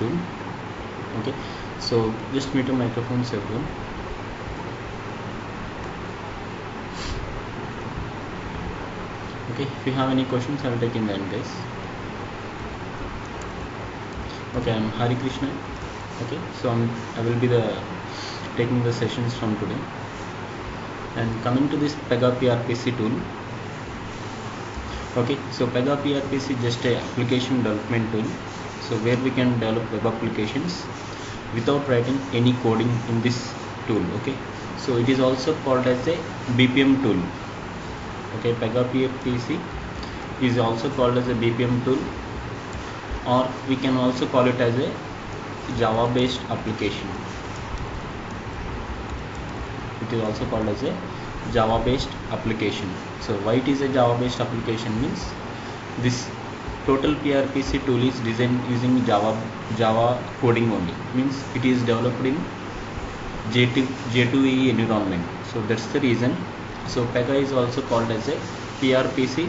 tool. Okay, so just mute your microphones everyone. Okay, if you have any questions, I will take in the end, guys. Okay, I'm Hari Krishna. Okay, so I will be taking the sessions from today. And coming to this Pega PRPC tool. Okay, so Pega PRPC is just a application development tool. So where we can develop web applications without writing any coding in this tool. Okay, so it is also called as a BPM tool. Okay, Pega PRPC is also called as a BPM tool, or we can also call it as a Java based application. It is also called as a Java based application. So why it is a Java based application means this total PRPC tool is designed using Java coding only, means it is developed in J2EE environment. So that's the reason. So Pega is also called as a PRPC,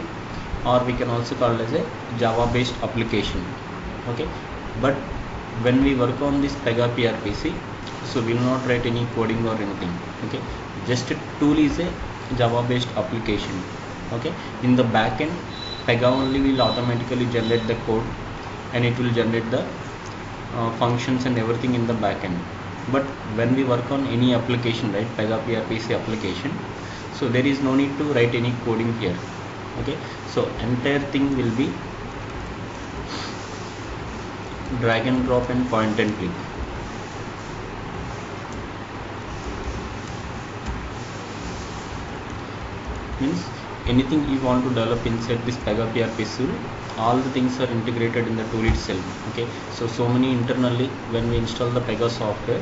or we can also call it as a Java based application. Okay, but when we work on this Pega PRPC, so we will not write any coding or anything. Okay, just a tool is a Java based application. Okay, in the backend, Pega only will automatically generate the code, and it will generate the functions and everything in the backend. But when we work on any application, right, Pega PRPC application, so there is no need to write any coding here. Okay, so entire thing will be drag and drop and point and click. Means anything you want to develop inside this Pega PRPC tool, all the things are integrated in the tool itself. Okay, so many internally when we install the Pega software,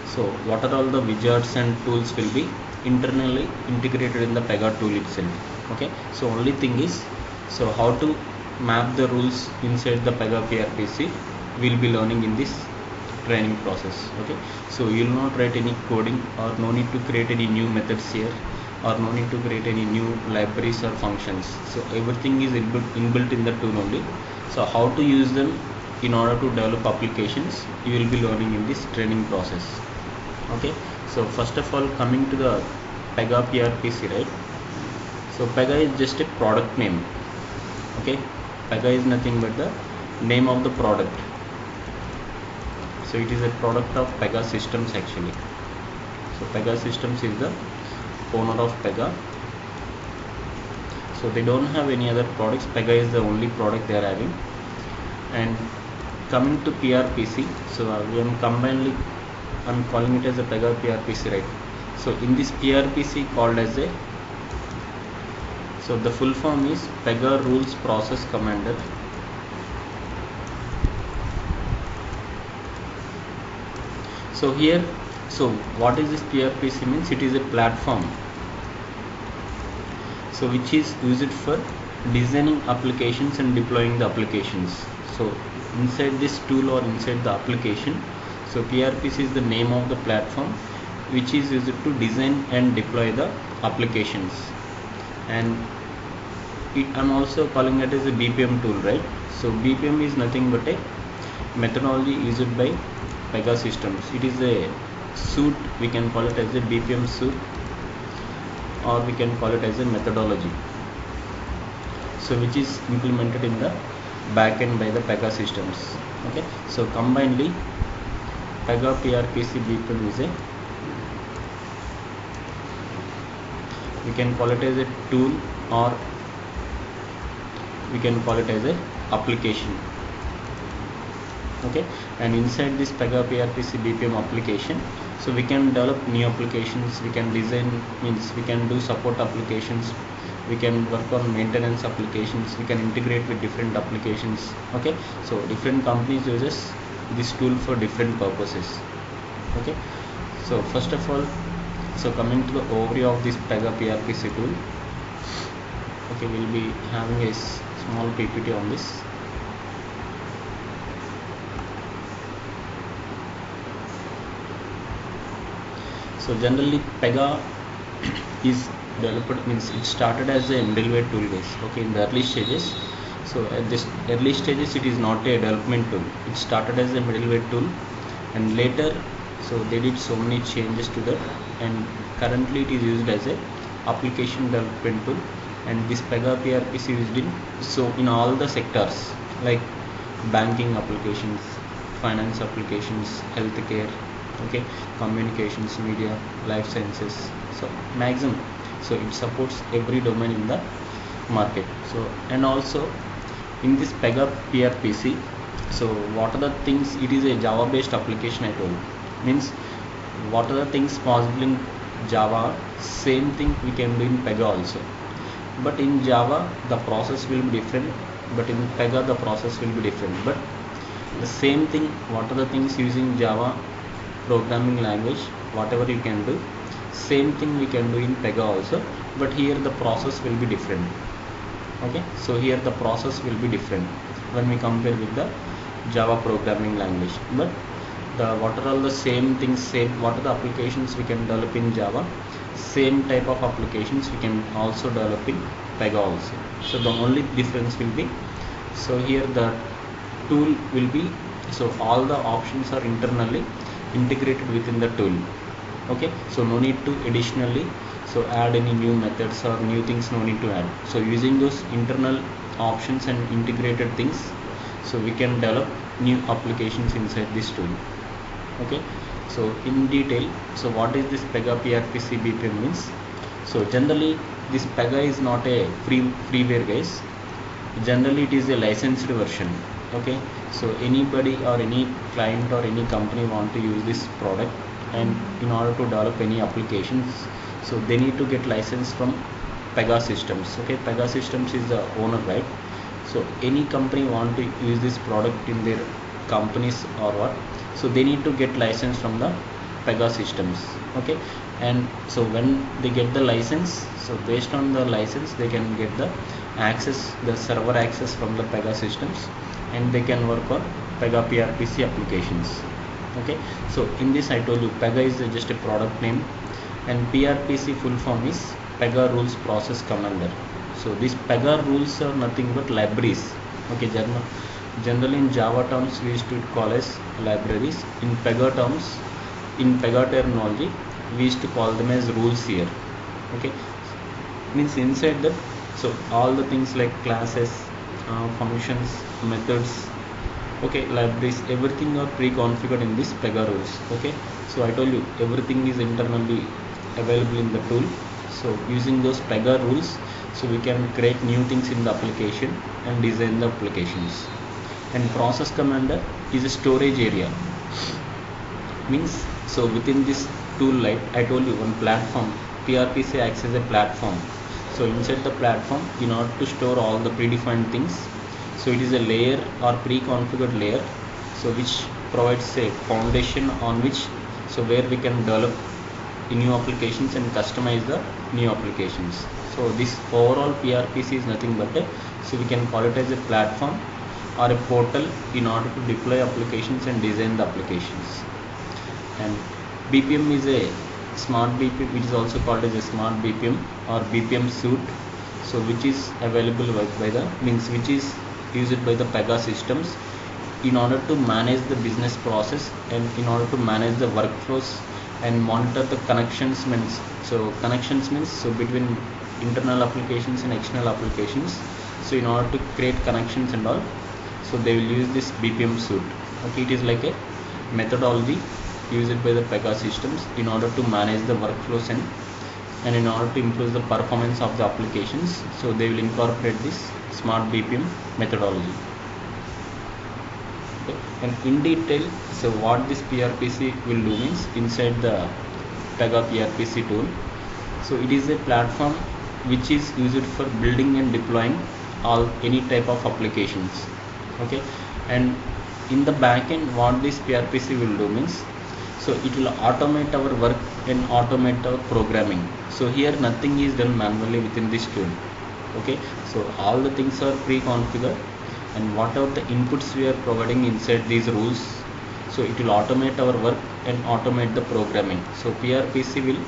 so what are all the widgets and tools will be internally integrated in the Pega tool itself. Okay, so only thing is, so how to map the rules inside the Pega PRPC we'll be learning in this training process. Okay, so you will not write any coding, or no need to create any new methods here, or no need to create any new libraries or functions. So everything is inbuilt in the tool only. So how to use them in order to develop applications, you will be learning in this training process. Okay, so first of all, coming to the Pega PRPC, right? So Pega is just a product name. Okay, Pega is nothing but the name of the product. So it is a product of Pega Systems actually. So Pega Systems is the owner of Pega. So they don't have any other products. Pega is the only product they are having. And coming to PRPC, so I'm calling it as a Pega PRPC, right? So in this PRPC called as a, so the full form is Pega Rules Process Commander. So here, so what is this PRPC means? It is a platform, so which is used for designing applications and deploying the applications. So inside this tool or inside the application, so PRPC is the name of the platform which is used to design and deploy the applications. And I'm also calling it as a BPM tool, right? So BPM is nothing but a methodology used by Pega Systems. It is a suite, we can call it as a BPM suite, or we can call it as a methodology, so which is implemented in the backend by the Pega Systems. Okay, so combinedly Pega PRPC BPM is a, we can call it as a tool, or we can call it as a application. Okay, and inside this Pega PRPC BPM application, so we can develop new applications, we can design, means we can do support applications, we can work on maintenance applications, we can integrate with different applications. Okay, so different companies uses this tool for different purposes. Okay, so first of all, so coming to the overview of this Pega PRPC tool. Okay, we'll be having a small PPT on this. So generally Pega is developed, means it started as a middleware tool base. Okay, in the early stages, So at this early stages it is not a development tool, it started as a middleware tool, and later so they did so many changes to that, and currently it is used as a application development tool. And this Pega PRP is used in all the sectors like banking applications, finance applications, healthcare, okay, communications, media, life sciences, so maximum. So it supports every domain in the market. So and also in this Pega PRPC, so what are the things, it is a Java based application, I told, means what are the things possible in Java, same thing we can do in Pega also, but in Java the process will be different, but in Pega the process will be different, but the same thing, what are the things using Java programming language, whatever you can do, same thing we can do in Pega also, but here the process will be different. Okay, so here the process will be different when we compare with the Java programming language, but the what are all the same things, same what are the applications we can develop in Java, same type of applications we can also develop in Pega also. So the only difference will be, so here the tool will be, so all the options are internally integrated within the tool. Okay, so no need to additionally so add any new methods or new things, no need to add. So using those internal options and integrated things, so we can develop new applications inside this tool. Okay, so in detail, so what is this Pega PRPC BPM means? So generally this Pega is not a freeware guys, generally it is a licensed version. Okay, so anybody or any client or any company want to use this product, and in order to develop any applications, so they need to get license from Pega Systems. Okay, Pega Systems is the owner, right? So any company want to use this product in their companies or what, so they need to get license from the Pega Systems. Okay, and so when they get the license, so based on the license they can get the access, the server access from the Pega Systems, and they can work on Pega PRPC applications. Okay, so in this I told you Pega is just a product name, and PRPC full form is Pega Rules Process Commander. So these Pega rules are nothing but libraries. Okay, generally in Java terms we used to call as libraries. In Pega terms, in Pega terminology, we used to call them as rules here. Okay, means inside that, so all the things like classes, functions, methods, okay, libraries, everything are pre-configured in this Pega rules. Okay, so I told you everything is internally available in the tool. So using those Pega rules, so we can create new things in the application and design the applications. And process commander is a storage area, means so within this tool, like I told you, one platform, PRPC acts as a platform. So inside the platform, in order to store all the predefined things, so it is a layer or pre-configured layer, so which provides a foundation on which, so where we can develop new applications and customize the new applications. So this overall PRPC is nothing but a, so we can call it as a platform or a portal in order to deploy applications and design the applications. And BPM is a smart BPM, which is also called as a smart BPM or BPM suite, so which is available by the, means which is used by the Pega Systems in order to manage the business process and in order to manage the workflows and monitor the connections. Means so connections means so between internal applications and external applications. So in order to create connections and all, so they will use this BPM suite. Okay, it is like a methodology used by the Pega Systems in order to manage the workflows and in order to improve the performance of the applications. So they will incorporate this smart BPM methodology. Okay. And in detail, so what this PRPC will do means inside the Pega PRPC tool, so it is a platform which is used for building and deploying any type of applications. Okay, and in the backend, what this PRPC will do means, so it will automate our work and automate our programming. So here nothing is done manually within this tool. Okay, so all the things are pre-configured, and whatever the inputs we are providing inside these rules, so it will automate our work and automate the programming. So PRPC will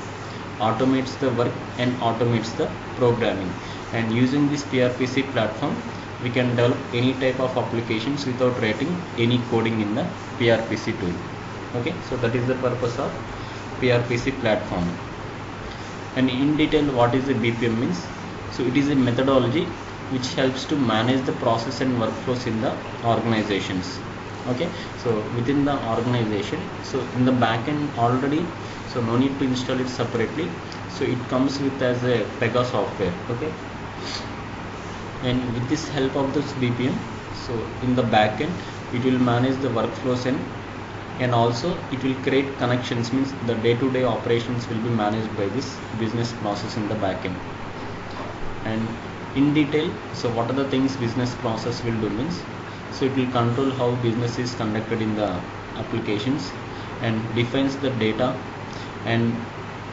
automates the work and automates the programming, and using this PRPC platform we can develop any type of applications without writing any coding in the PRPC tool. Okay, so that is the purpose of PRPC platform. And in detail, what is the BPM means? So it is a methodology which helps to manage the process and workflows in the organizations. Okay, so within the organization, so in the backend already, so no need to install it separately, so it comes with as a Pega software. Okay, and with this help of this BPM, so in the backend it will manage the workflows and also it will create connections, means the day-to-day operations will be managed by this business process in the backend. And in detail, so what are the things business process will do means, so it will control how business is conducted in the applications and defines the data and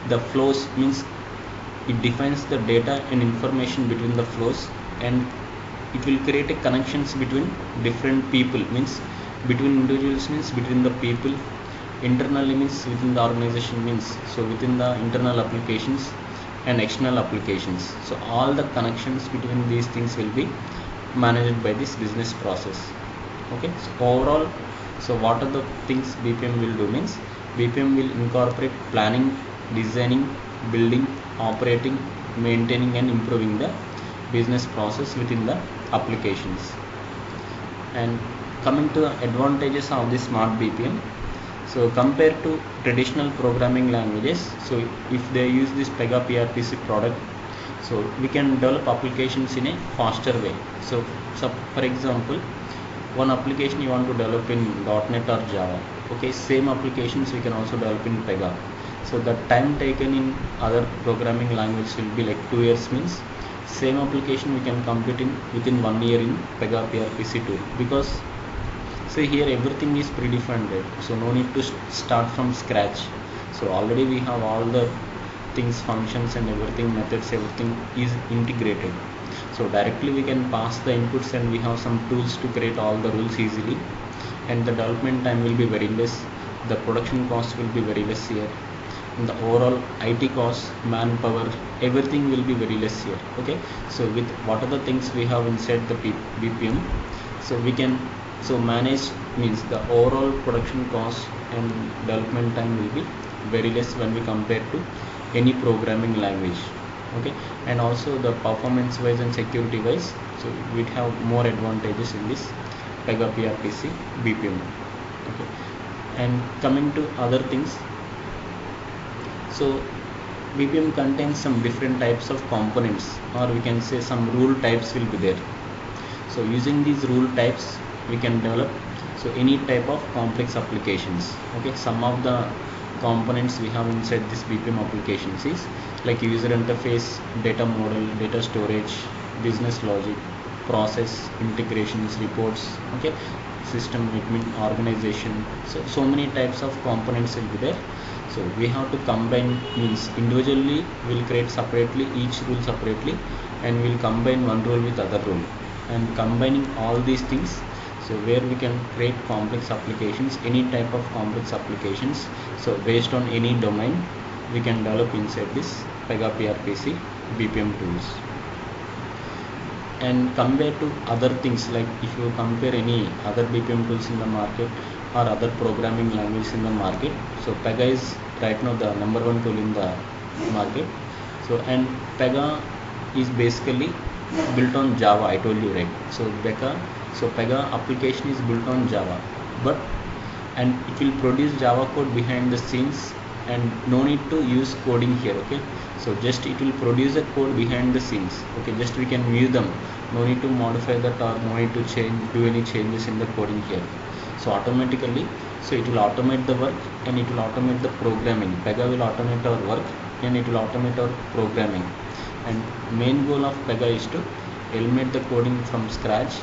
the flows, means it defines the data and information between the flows, and it will create a connections between different people, means between individuals, means between the people, internally means within the organization, means so within the internal applications and external applications. So all the connections between these things will be managed by this business process. Okay, so overall, so what are the things BPM will do means, BPM will incorporate planning, designing, building, operating, maintaining and improving the business process within the applications. And coming to the advantages of this smart BPM, so compared to traditional programming languages, so if they use this Pega PRPC product, so we can develop applications in a faster way. So for example, one application you want to develop in .NET or Java, okay, same applications we can also develop in Pega. So the time taken in other programming language will be like 2 years, means same application we can complete in within 1 year in Pega PRPC tool, because so here everything is predefined, right? So no need to start from scratch. So already we have all the things, functions and everything, methods, everything is integrated. So directly we can pass the inputs and we have some tools to create all the rules easily, and the development time will be very less, the production cost will be very less here, and the overall IT cost, manpower, everything will be very less here. Okay, so with what are the things we have inside the BPM, so we can manage, means the overall production cost and development time will be very less when we compare to any programming language. Okay, and also the performance wise and security wise, so we have more advantages in this Pega PRPC BPM. Okay, and coming to other things, so BPM contains some different types of components, or we can say some rule types will be there. So using these rule types we can develop so any type of complex applications. Okay, some of the components we have inside this BPM applications is like user interface, data model, data storage, business logic, process, integrations, reports, okay, system admin, organization. So many types of components will be there. So we have to combine, means individually we'll create separately each rule separately, and we'll combine one rule with other rule, and combining all these things, so where we can create complex applications, any type of complex applications, so based on any domain we can develop inside this Pega PRPC BPM tools. And compared to other things, like if you compare any other BPM tools in the market or other programming languages in the market, so Pega is right now the #1 tool in the market. So and Pega is basically built on Java, I told you, right? So Pega application is built on Java, and it will produce Java code behind the scenes, and no need to use coding here. Okay, so just it will produce a code behind the scenes. Okay, just we can view them, no need to modify that, or no need to do any changes in the coding here. So automatically, so it will automate the work and it will automate the programming. Pega will automate our work and it will automate our programming. And main goal of Pega is to eliminate the coding from scratch,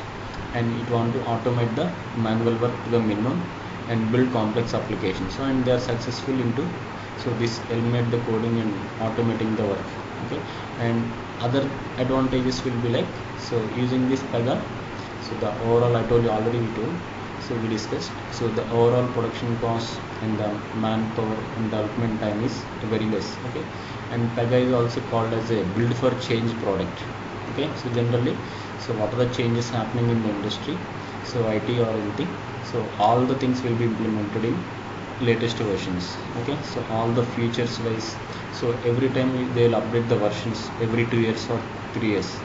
and it want to automate the manual work to the minimum and build complex applications. So and they are successful into this eliminate the coding and automating the work. Okay, and other advantages will be like, so using this Pega, so the overall, I told you already, we discussed, so the overall production cost and the manpower and development time is very less. Okay, and Pega is also called as a build for change product. Okay, so generally, so what are the changes happening in the industry, so IT or anything, so all the things will be implemented in latest versions. Okay, so all the features wise, so every time they'll update the versions every 2 years or 3 years.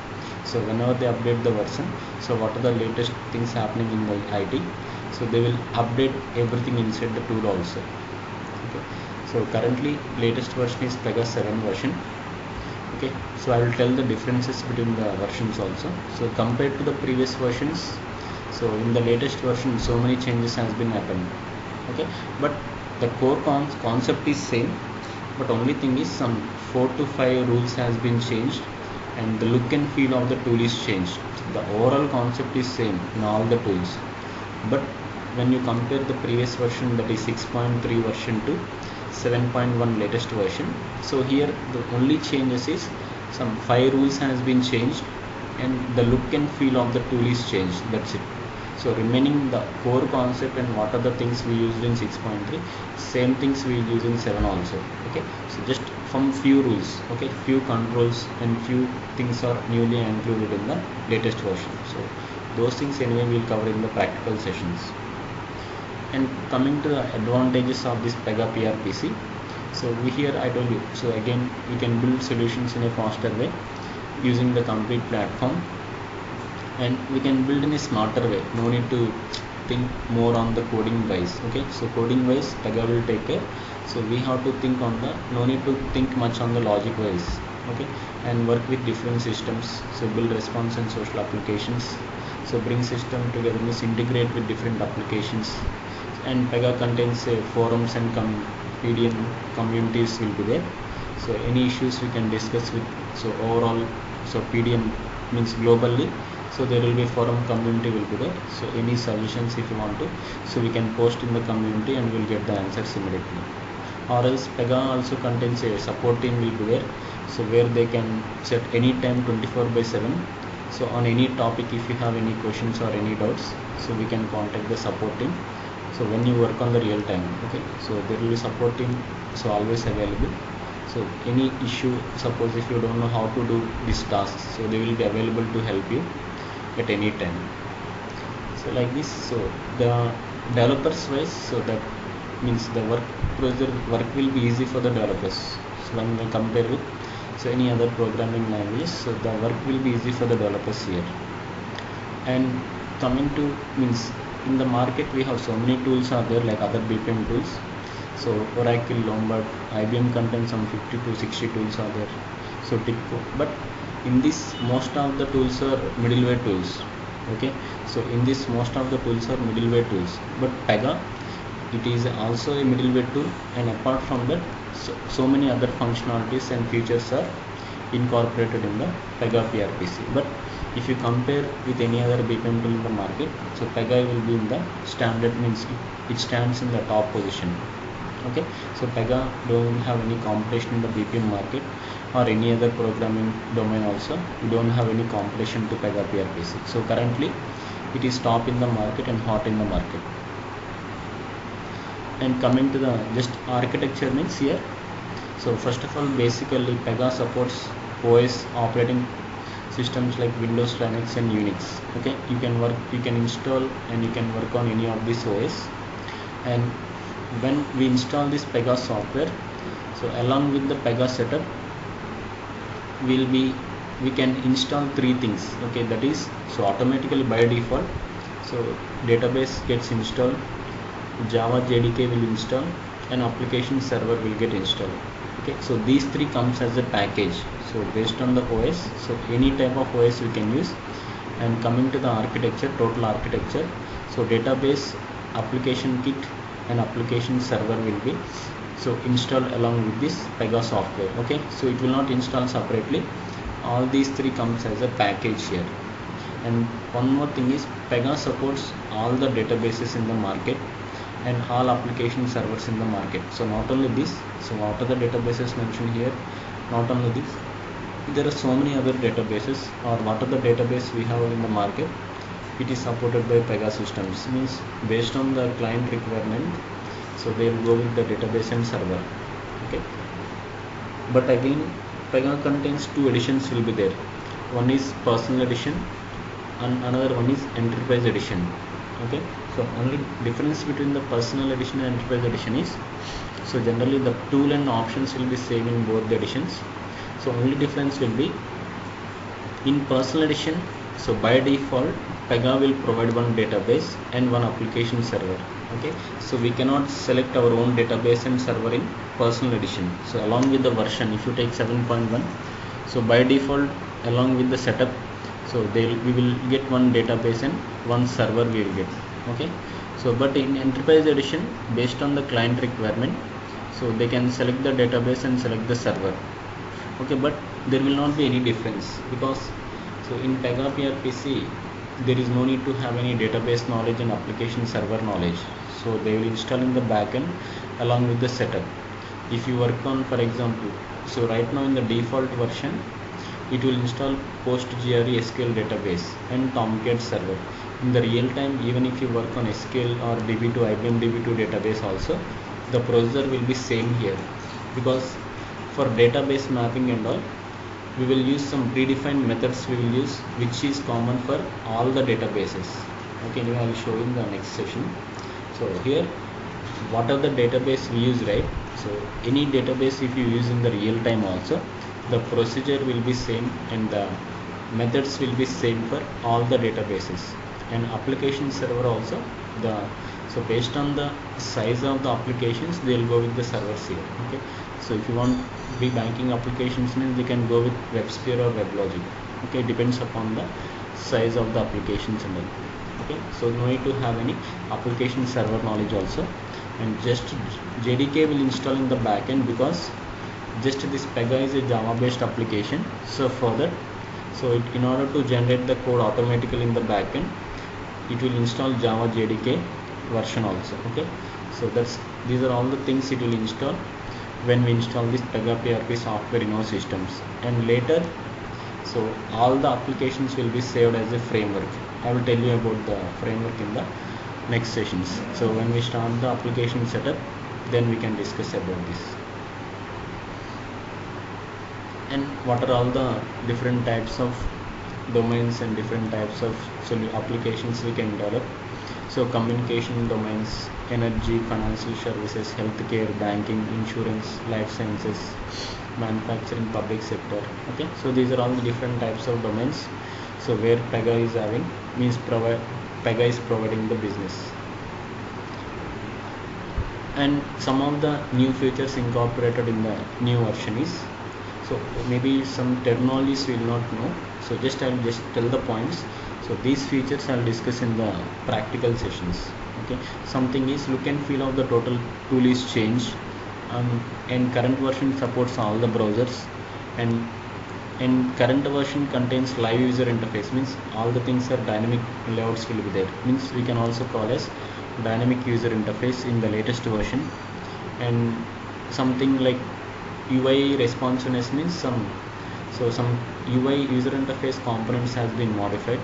So whenever they update the version, so what are the latest things happening in the IT, so they will update everything inside the tool also. Okay, so currently latest version is Pega 7 version. Okay, so I will tell the differences between the versions also. So compared to the previous versions, so in the latest version so many changes has been happened. Okay, but the core concept is same, but only thing is some 4 to 5 rules has been changed, and the look and feel of the tool is changed. The overall concept is same in all the tools, but when you compare the previous version, that is 6.3 version to 7.1 latest version, so here the only changes is some 5 rules has been changed, and the look and feel of the tool is changed, that's it. So remaining the core concept and what are the things we used in 6.3, same things we use in 7 also. Okay, so just from few rules, okay, few controls and few things are newly included in the latest version. So those things anyway we'll cover in the practical sessions. And coming to the advantages of this Pega PRPC, so we here I told you, so again we can build solutions in a faster way using the complete platform, and we can build in a smarter way, no need to think more on the coding wise. Okay, so coding wise Pega will take care, so we have to think on the, no need to think much on the logic wise. Okay, and work with different systems, so build response and social applications, so bring system together, means integrate with different applications. And Pega contains forums and PDM communities will be there, so any issues we can discuss with, so overall, so PDM means globally, so there will be forum community will be there, so any solutions if you want to, so we can post in the community and we'll get the answers immediately. Or else Pega also contains a support team will be there, so where they can set any time 24/7, so on any topic if you have any questions or any doubts, so we can contact the support team. So when you work on the real time, okay, so there will be support team, so always available. So any issue, suppose if you don't know how to do these tasks, so they will be available to help you at any time. So like this, so the developers wise, so that means the work will be easy for the developers. So when we compare with, so any other programming language, so the work will be easy for the developers here. And coming to, means in the market we have so many tools are there like other BPM tools, so Oracle, Lombard, IBM contains some 50 to 60 tools are there, so TIBCO, but in this most of the tools are middleware tools. Okay, so in this most of the tools are middleware tools, but Pega, it is also a middleware tool, and apart from that, so many other functionalities and features are incorporated in the Pega PRPC. But if you compare with any other BPM tool in the market, so Pega will be in the standard, means it stands in the top position. Okay, so Pega don't have any competition in the BPM market or any other programming domain also, you don't have any competition to Pega PRPC. So currently it is top in the market and hot in the market. And coming to the just architecture means here, so first of all, basically Pega supports OS operating systems like Windows, Linux and Unix. Okay, you can install and you can work on any of these OS. And when we install this Pega software, so along with the Pega setup, we can install 3 things. Okay, that is, so automatically by default, so database gets installed, Java JDK will install, and application server will get installed. Okay, so these 3 comes as a package, so based on the OS, so any type of OS we can use. And coming to the architecture, total architecture, so database, application kit and application server will be so installed along with this Pega software. Okay, so it will not install separately, all these 3 comes as a package here. And one more thing is, Pega supports all the databases in the market and all application servers in the market. So not only this, so what are the databases mentioned here, not only this, there are so many other databases, or what are the database we have in the market, it is supported by Pega systems, means based on the client requirement, so they will go with the database and server. Okay, but again Pega contains 2 editions will be there, one is personal edition and another one is enterprise edition. Okay, so only difference between the personal edition and enterprise edition is, so generally the tool and options will be same in both the editions. So only difference will be in personal edition. So by default Pega will provide one database and one application server. Okay, so we cannot select our own database and server in personal edition. So along with the version, if you take 7.1, so by default along with the setup, so we will get one database and one server we will get. Okay, so but in enterprise edition, based on the client requirement, so they can select the database and select the server. Okay, but there will not be any difference, because so in Pega PRPC there is no need to have any database knowledge and application server knowledge. So they will install in the backend along with the setup. If you work on, for example, so right now in the default version it will install PostgRE SQL database and Tomcat server. In the real time, even if you work on SQL or DB2 IBM DB2 database also, the procedure will be same here, because for database mapping and all we will use some predefined methods we will use, which is common for all the databases. Okay, anyway I will show in the next session. So here what are the database we use, right? So any database if you use in the real time also, the procedure will be same and the methods will be same for all the databases. And application server also, so based on the size of the applications they will go with the servers here. Okay, so if you want be banking applications, means they can go with WebSphere or WebLogic. Okay, depends upon the size of the applications and all. Okay, so no need to have any application server knowledge also, and just JDK will install in the backend, because just this Pega is a Java based application. So for that, so in order to generate the code automatically in the backend, it will install Java JDK version also. Okay, so these are all the things it will install when we install this Pega PRP software in our systems. And later, so all the applications will be saved as a framework. I will tell you about the framework in the next sessions. So when we start the application setup, then we can discuss about this. And what are all the different types of domains and different types of applications we can develop. So communication domains, energy, financial services, healthcare, banking, insurance, life sciences, manufacturing, public sector. Okay, so these are all the different types of domains. So where Pega is having, means Pega is providing the business. And some of the new features incorporated in the new version is, so maybe some terminologies we will not know, so I will just tell the points. So these features I will discuss in the practical sessions. Okay, something is look and feel of the total tool is changed, and current version supports all the browsers, and current version contains live user interface, means all the things are dynamic layouts will be there, means we can also call as dynamic user interface in the latest version. And something like UI responsiveness, means some UI user interface components has been modified.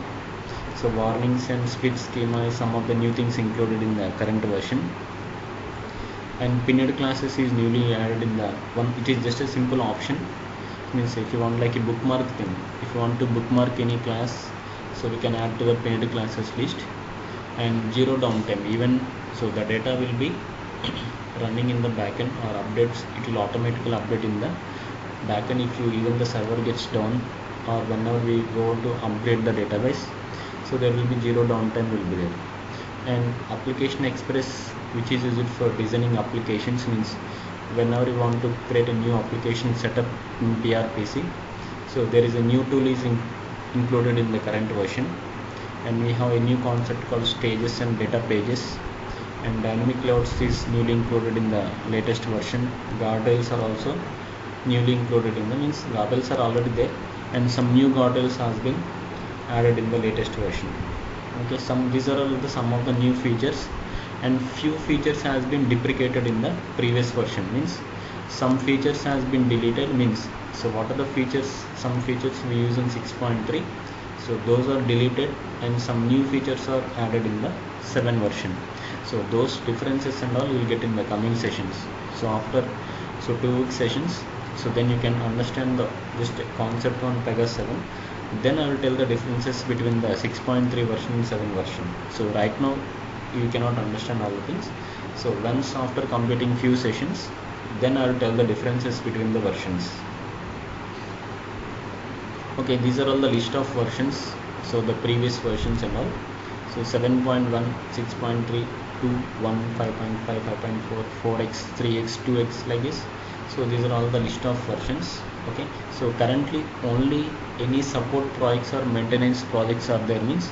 So warnings and split schema is some of the new things included in the current version. And pinned classes is newly added in the one. It is just a simple option, means if you want like a bookmark thing, if you want to bookmark any class, so we can add to the pinned classes list. And zero downtime, even so the data will be running in the backend or updates, it will automatically update in the backend if you even the server gets down, or whenever we go to upgrade the database, so there will be zero downtime will be there. And application express, which is used for designing applications, means whenever you want to create a new application setup in PRPC, so there is a new tool is included in the current version. And we have a new concept called stages and data pages. And dynamic layouts is newly included in the latest version. Guardrails are also newly included in the, means guardrails are already there, and some new guardrails has been added in the latest version. Okay, these are all some of the new features, and few features has been deprecated in the previous version, means some features has been deleted, means so what are the features, some features we use in 6.3, so those are deleted, and some new features are added in the 7 version. So those differences and all you will get in the coming sessions. So after 2 week sessions, so then you can understand the just concept on Pega 7, Then I will tell the differences between the 6.3 version and 7 version. So right now you cannot understand all the things. So once after completing few sessions, then I will tell the differences between the versions. Okay, these are all the list of versions. So the previous versions and all. So 7.1, 6.3, 2, 1, 5.5, 5.4, 4x, 3x, 2x, like this. So these are all the list of versions. Okay, so currently only any support projects or maintenance projects are there, means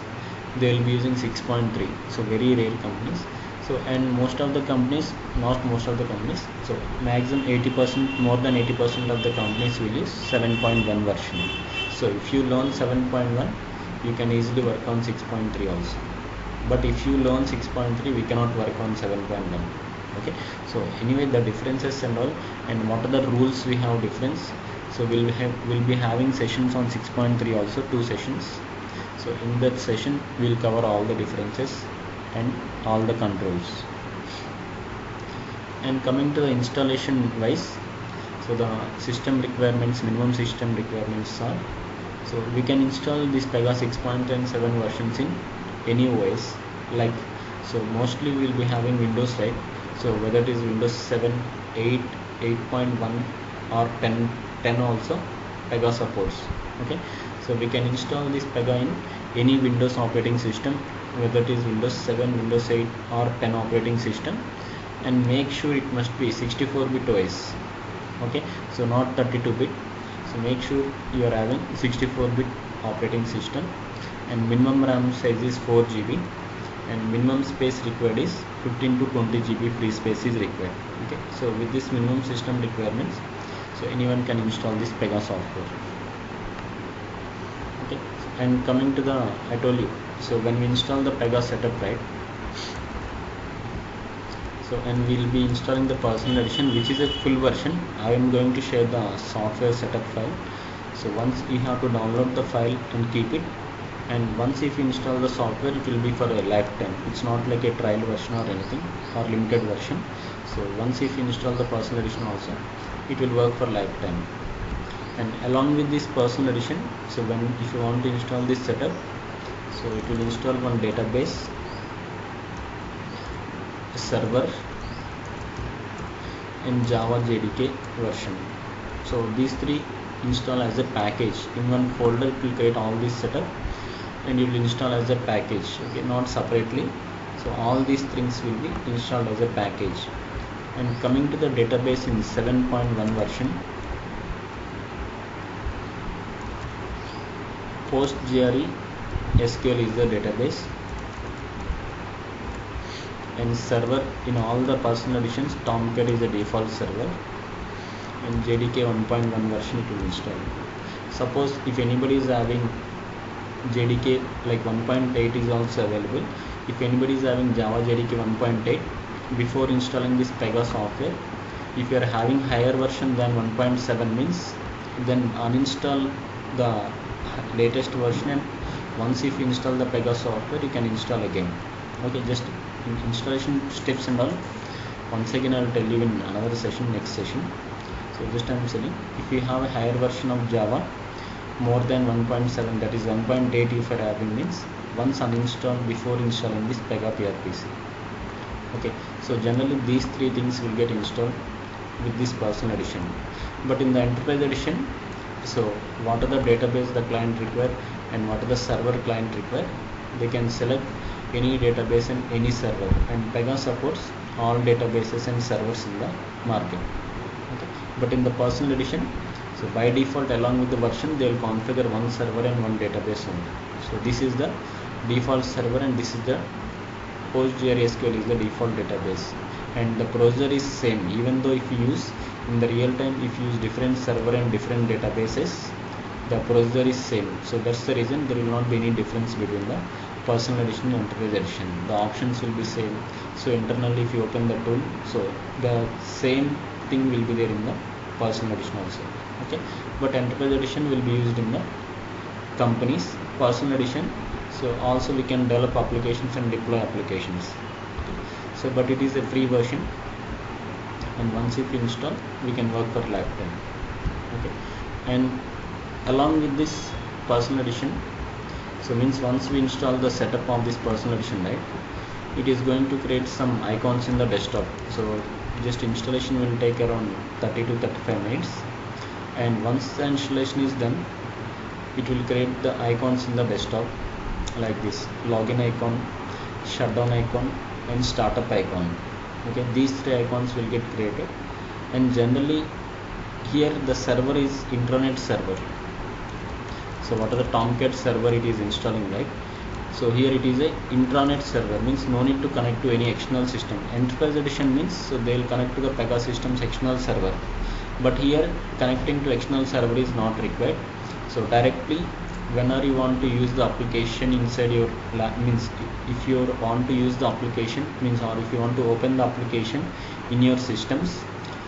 they will be using 6.3. so very rare companies. So and most of the companies, not most of the companies, so maximum 80%, more than 80% of the companies will use 7.1 version. So if you learn 7.1, you can easily work on 6.3 also, but if you learn 6.3, we cannot work on 7.1. okay, so anyway, the differences and all, and what are the rules we have difference. So we'll be having sessions on 6.3 also, 2 sessions. So in that session we'll cover all the differences and all the controls. And coming to the installation wise, so the system requirements, minimum system requirements are, so we can install this Pega 6.7 versions in any OS, like, so mostly we'll be having Windows, right? So whether it is Windows 7, 8, 8.1 or 10 also Pega supports. Okay, so we can install this Pega in any Windows operating system, whether it is Windows 7, Windows 8 or 10 operating system, and make sure it must be 64-bit OS. okay, so not 32-bit. so make sure you are having 64-bit operating system, and minimum RAM size is 4 GB, and minimum space required is 15 to 20 GB free space is required. Okay, so with this minimum system requirements, so anyone can install this Pega software. Okay, and coming to the, I told you, so when we install the Pega setup, right, so and we'll be installing the personal edition, which is a full version. I am going to share the software setup file. So once you have to download the file and keep it, and once if you install the software, it will be for a lifetime. It's not like a trial version or anything, or limited version. So once if you install the personal edition also, it will work for lifetime. And along with this personal edition, so when if you want to install this setup, so it will install one database, server, and Java JDK version. So these three install as a package in one folder. It will create all this setup and you will install as a package. Okay, not separately. So all these things will be installed as a package. And coming to the database in 7.1 version, PostgRE SQL is the database, and server in all the personal editions, Tomcat is the default server, and JDK 1.1 version it will install. Suppose if anybody is having JDK like 1.8 is also available. If anybody is having Java JDK 1.8, before installing this Pega software, if you are having higher version than 1.7 means, then uninstall the latest version, and once if you install the Pega software, you can install again. Okay, just installation steps and all, once again I will tell you in another session, next session. So just I am saying, if you have a higher version of Java more than 1.7, that is 1.8 if you are having, means once uninstall before installing this Pega PRPC. Okay, so generally these three things will get installed with this personal edition. But in the enterprise edition, so what are the database the client require and what are the server client require, they can select any database and any server, and Pega supports all databases and servers in the market. Okay, but in the personal edition, so by default along with the version they will configure one server and one database only. So this is the default server and this is the PostgRE SQL is the default database, and the procedure is same. Even though if you use in the real time, if you use different server and different databases, the procedure is same. So that's the reason there will not be any difference between the personal edition and enterprise edition. The options will be same. So internally if you open the tool, so the same thing will be there in the personal edition also. Okay, but enterprise edition will be used in the companies. Personal edition, so also we can develop applications and deploy applications. So but it is a free version, and once if you install, we can work for lifetime. Okay, and along with this personal edition. So means once we install the setup of this personal edition, right, it is going to create some icons in the desktop. So just installation will take around 30 to 35 minutes, and once the installation is done, it will create the icons in the desktop like this: login icon, shutdown icon, and startup icon. Okay, these three icons will get created, and generally here the server is intranet server. So what are the Tomcat server it is installing, like? So here it is a intranet server, means no need to connect to any external system. Enterprise edition means so they will connect to the Pega system's external server, but here connecting to external server is not required. So directly whenever you want to use the application inside your lab, means if you want to use the application, means, or if you want to open the application in your systems,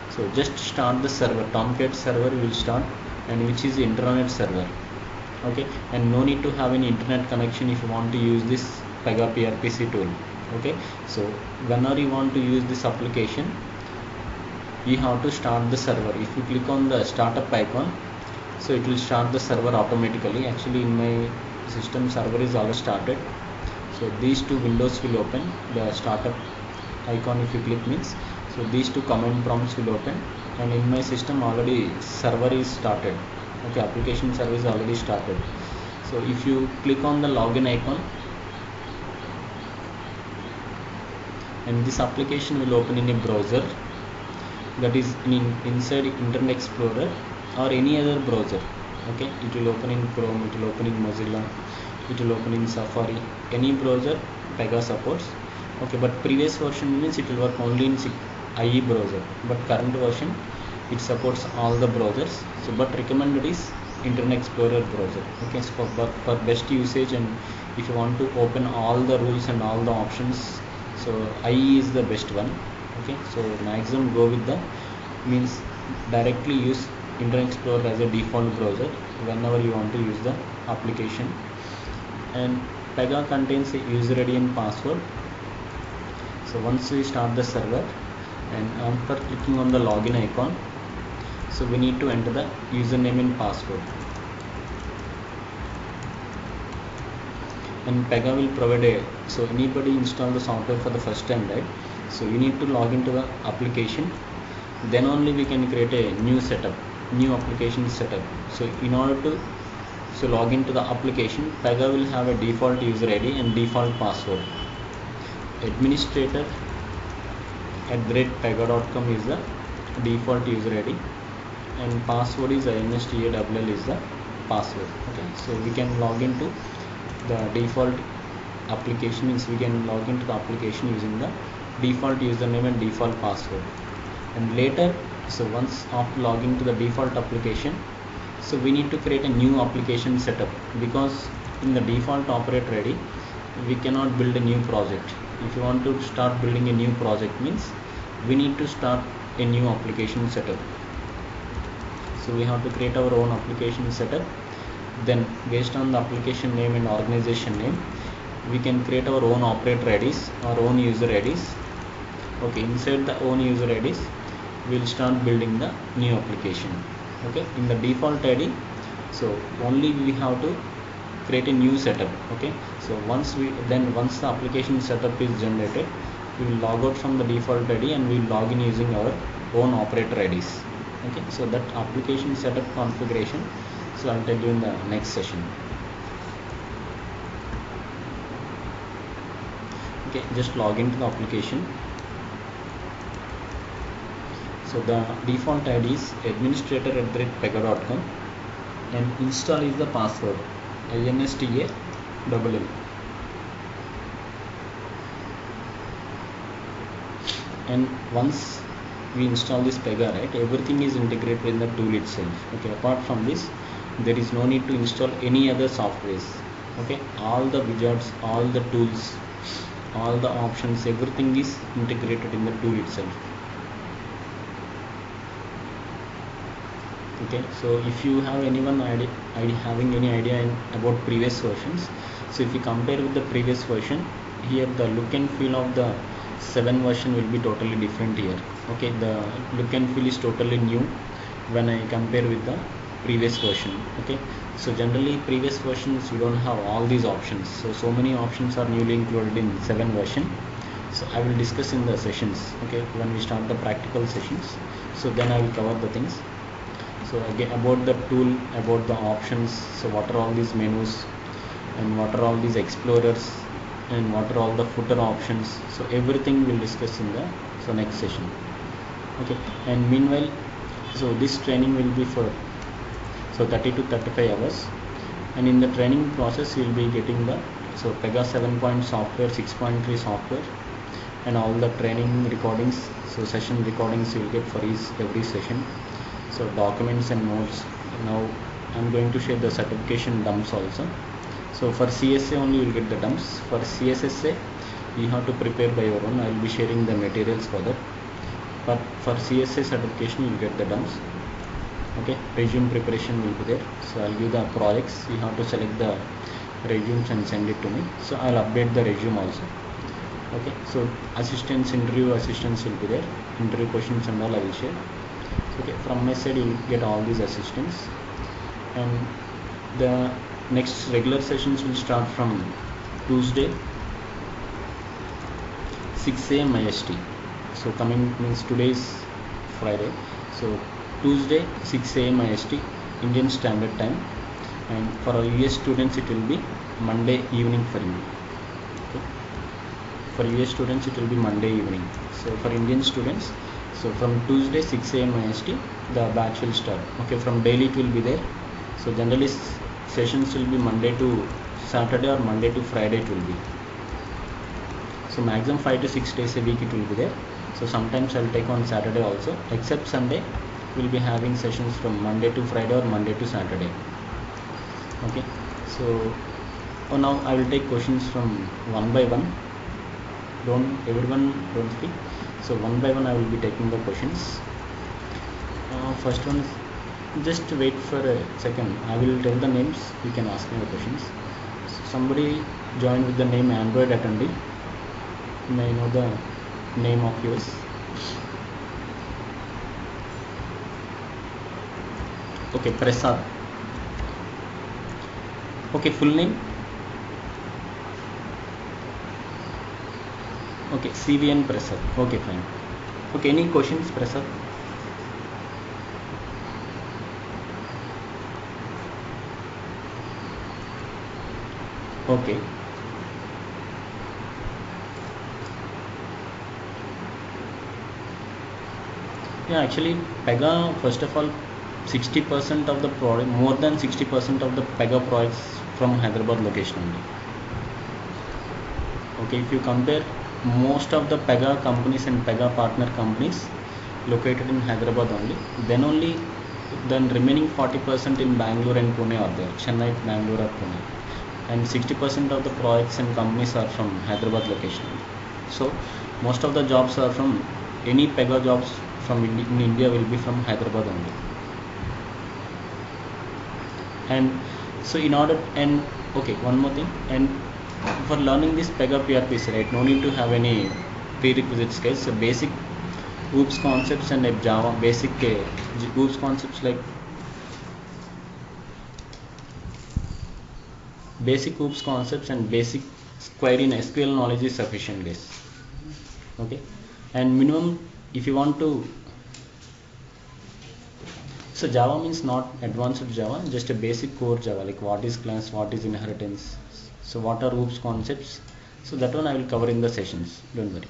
so just start the server. Tomcat server will start, and which is intranet server. Okay, and no need to have any internet connection if you want to use this Pega PRPC tool. Okay, so whenever you want to use this application, you have to start the server. If you click on the startup icon, so it will start the server automatically. Actually in my system server is already started, so these two windows will open. The startup icon if you click means, so these two command prompts will open, and in my system already server is started. Okay, application server is already started. So if you click on the login icon, and this application will open in a browser, that is inside Internet Explorer or any other browser. Okay, it will open in Chrome, it will open in Mozilla, it will open in Safari, any browser Pega supports. Okay, but previous version means it will work only in IE browser, but current version it supports all the browsers. So but recommended is Internet Explorer browser. Okay, so for best usage, and if you want to open all the rules and all the options, so IE is the best one. Okay, so maximum go with the, means directly use Internet Explorer as a default browser whenever you want to use the application. And Pega contains a user ID and password. So once we start the server, and after clicking on the login icon, so we need to enter the username and password, and Pega will provide a, so anybody install the software for the first time, right, so you need to log into the application, then only we can create a new setup, new application setup. So in order to log into the application, Pega will have a default user ID and default password. Administrator @pega.com is the default user ID, and password is INSTALL is the password. Okay, so we can log into the default application, means we can log into the application using the default username and default password. And later, so once after logging to the default application, so we need to create a new application setup, because in the default operator ID we cannot build a new project. If you want to start building a new project, means we need to start a new application setup. So we have to create our own application setup. Then based on the application name and organization name, we can create our own operator IDs, our own user IDs. Okay, inside the own user IDs we'll start building the new application. Okay, in the default ID, so only we have to create a new setup. Okay, so once the application setup is generated, we will log out from the default ID and we will log in using our own operator IDs. Okay, so that application setup configuration, so I'll tell you in the next session. Okay, just log into the application. So the default ID is administrator@pega.com, and install is the password INSTALL. And once we install this Pega, right, everything is integrated in the tool itself. Okay, apart from this, there is no need to install any other softwares. Okay, all the widgets, all the tools, all the options, everything is integrated in the tool itself. Okay, so if you have anyone having any idea about previous versions, so if you compare with the previous version, here the look and feel of the 7 version will be totally different here. Okay, the look and feel is totally new when I compare with the previous version. Okay, so generally previous versions you don't have all these options, so many options are newly included in 7 version. So I will discuss in the sessions, okay, when we start the practical sessions. So then I will cover the things. So again, about the tool, about the options, so what are all these menus and what are all these explorers and what are all the footer options, so everything we'll discuss in the next session. Okay, and meanwhile, so this training will be for 30 to 35 hours, and in the training process you will be getting the Pega 7 point software, 6.3 software, and all the training recordings, so session recordings you will get for every session, so documents and notes. Now I'm going to share the certification dumps also. So for CSA only you will get the dumps. For CSSA you have to prepare by your own. I will be sharing the materials for that, but for CSA certification you will get the dumps. Okay, resume preparation will be there, so I'll give the projects. You have to select the resumes and send it to me, so I'll update the resume also. Okay, so assistance, interview assistance will be there, interview questions and all I will share. Okay, from my side you will get all these assistance, and the next regular sessions will start from Tuesday 6 AM IST. So coming means today is Friday, so Tuesday 6 AM IST, Indian Standard Time, and for our US students it will be Monday evening for you. Okay. For US students it will be Monday evening. So for Indian students, so from Tuesday 6 AM IST the batch will start. Okay, from daily it will be there. So generally sessions will be Monday to Saturday or Monday to Friday it will be. So maximum 5 to 6 days a week it will be there. So sometimes I'll take on Saturday also, except Sunday we'll be having sessions from Monday to Friday or Monday to Saturday. Okay, so now I will take questions from one by one. Everyone don't speak. So one by one I will be taking the questions. First one is, just wait for a second, I will tell the names, you can ask me the questions. So somebody joined with the name Android attendee. May I know the name of yours? Okay, Prasad. Okay, full name? Okay, CVN Prasad. Okay, fine. Okay, any questions, Prasad? Okay. Yeah, actually Pega, first of all, 60% of the product, more than 60% of the Pega products from Hyderabad location only. Okay, if you compare most of the Pega companies and Pega partner companies located in Hyderabad only, then remaining 40% in Bangalore and Pune are there, Chennai, Bangalore or Pune, and 60% of the products and companies are from Hyderabad location. So most of the jobs are from, any Pega jobs from in India will be from Hyderabad only. And so in order, and okay, one more thing, and for learning this Pega PRPC, right, no need to have any prerequisite skills. So basic OOPS concepts and Java, basic OOPS concepts like basic OOPS concepts and basic query in SQL knowledge is sufficient, guys. Okay, and minimum if you want to, so Java means not advanced Java, just a basic core Java, like what is class, what is inheritance, so what are OOPS concepts, so that one I will cover in the sessions, don't worry.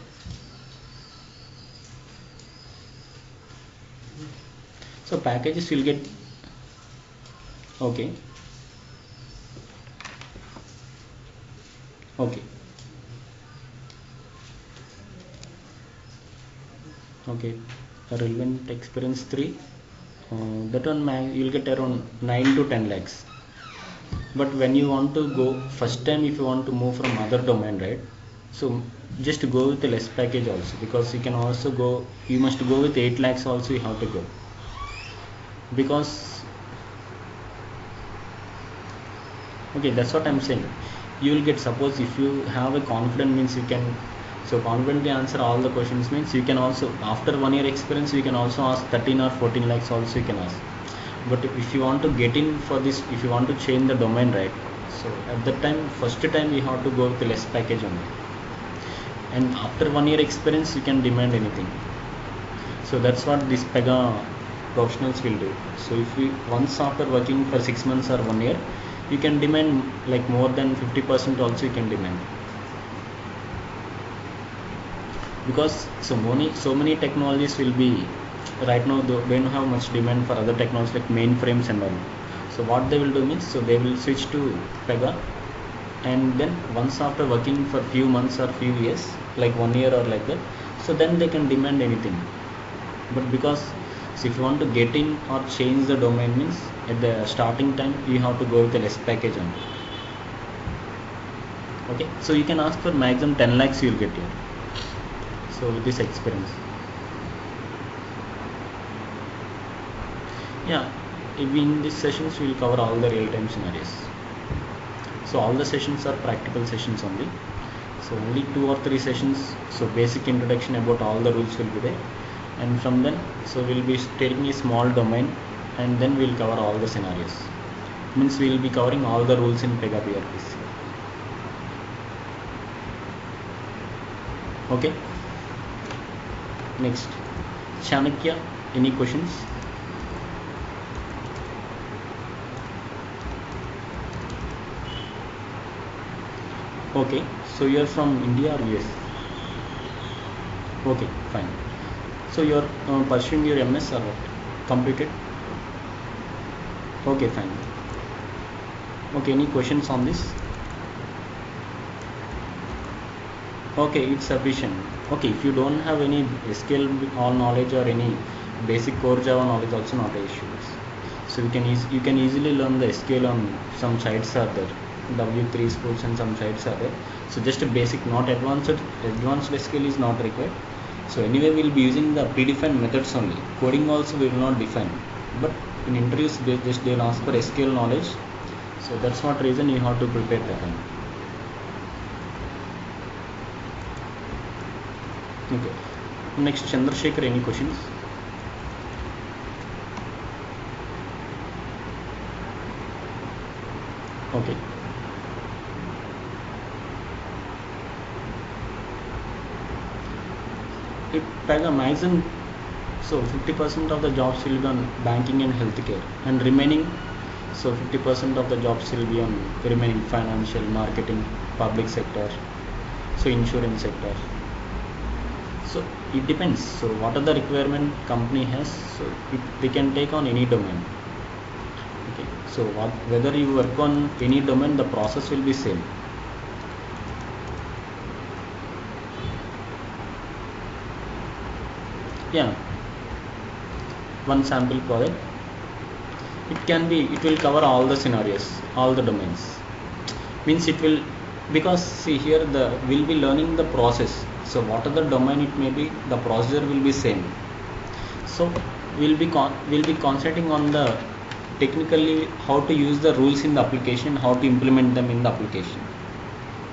So packages will get, okay, okay, okay, relevant experience 3, that one you will get around 9 to 10 lakhs. But when you want to go first time, if you want to move from other domain, right, so just go with a less package also, because you can also go, you must go with 8 lakhs also, you have to go, because okay, that's what I'm saying. You will get, suppose if you have a confidence, means you can so confidently answer all the questions, means you can also, after 1 year experience, you can also ask 13 or 14 lakhs also you can ask. But if you want to get in for this, if you want to change the domain, right, so at that time, first time we have to go with less package only, and after 1 year experience you can demand anything. So that's what this Pega professionals will do. So if we once after working for 6 months or 1 year, you can demand like more than 50% also you can demand, because so many technologies will be right now, they don't have much demand for other technologies like mainframes and all. So what they will do means, so they will switch to Pega, and then once after working for few months or few years, like 1 year or like that, so then they can demand anything. But because, so if you want to get in or change the domain means, at the starting time you have to go with a less package only. Okay, so you can ask for maximum 10 lakhs you will get here. So with this experience, yeah, in these sessions we will cover all the real-time scenarios. So all the sessions are practical sessions only. So only 2 or 3 sessions, so basic introduction about all the rules will be there, and from then, so we'll be taking a small domain, and then we'll cover all the scenarios. Means we'll be covering all the rules in Pega PRPC. Okay, next, Chanakya, any questions? Okay, so you're from India or US? Okay, fine. So you're pursuing your MS or what? Completed? Okay, fine. Okay, any questions on this? Okay, it's sufficient. Okay, if you don't have any SQL all knowledge or any basic core Java knowledge, also not an issue. So you can easily learn the SQL on some sites are there. W3 schools and some sites are there. So just a basic, not advanced. Advanced SQL is not required. So anyway, we'll be using the predefined methods only. Coding also we will not define. But in interviews, they'll ask for SQL knowledge. So that's what reason you have to prepare that one. Okay. Next, Chandrasekhar, any questions? Okay. If Pega maximum, so 50% of the jobs will be on banking and healthcare, and remaining, so 50% of the jobs will be on remaining financial, marketing, public sector, so insurance sector. So it depends. So what are the requirement company has, so they can take on any domain. Okay, so whether you work on any domain, the process will be same. Yeah, one sample project, it will cover all the scenarios, all the domains. Means it will, because see here we'll be learning the process. So what are the domain it may be, the procedure will be same. So we'll be concentrating on the technically how to use the rules in the application, how to implement them in the application.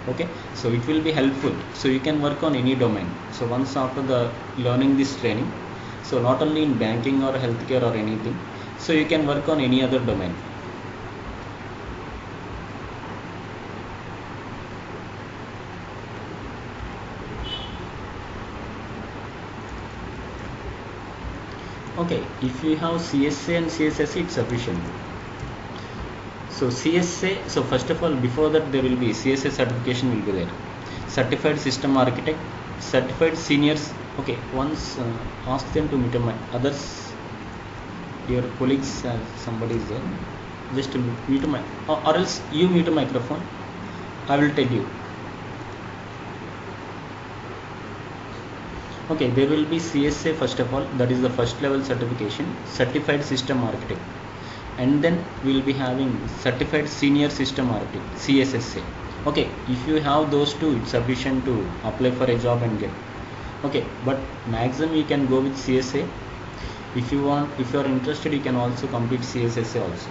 Okay, so it will be helpful. So you can work on any domain. So once after the learning this training, so not only in banking or healthcare or anything, so you can work on any other domain. Okay, if you have CSA and CSSA, it's sufficient. So CSA, so first of all, before that there will be CSA certification will be there. Certified System Architect, Certified Seniors. Okay, once ask them to mute my others, your colleagues, somebody is there. Just mute my, or else you mute a microphone. I will tell you. Okay, there will be CSA first of all, that is the first level certification, Certified System Architect, and then we will be having Certified Senior System Architect, CSSA. Okay, if you have those two, it's sufficient to apply for a job and get. Okay, but maximum you can go with CSA. If you are interested, you can also complete CSSA also.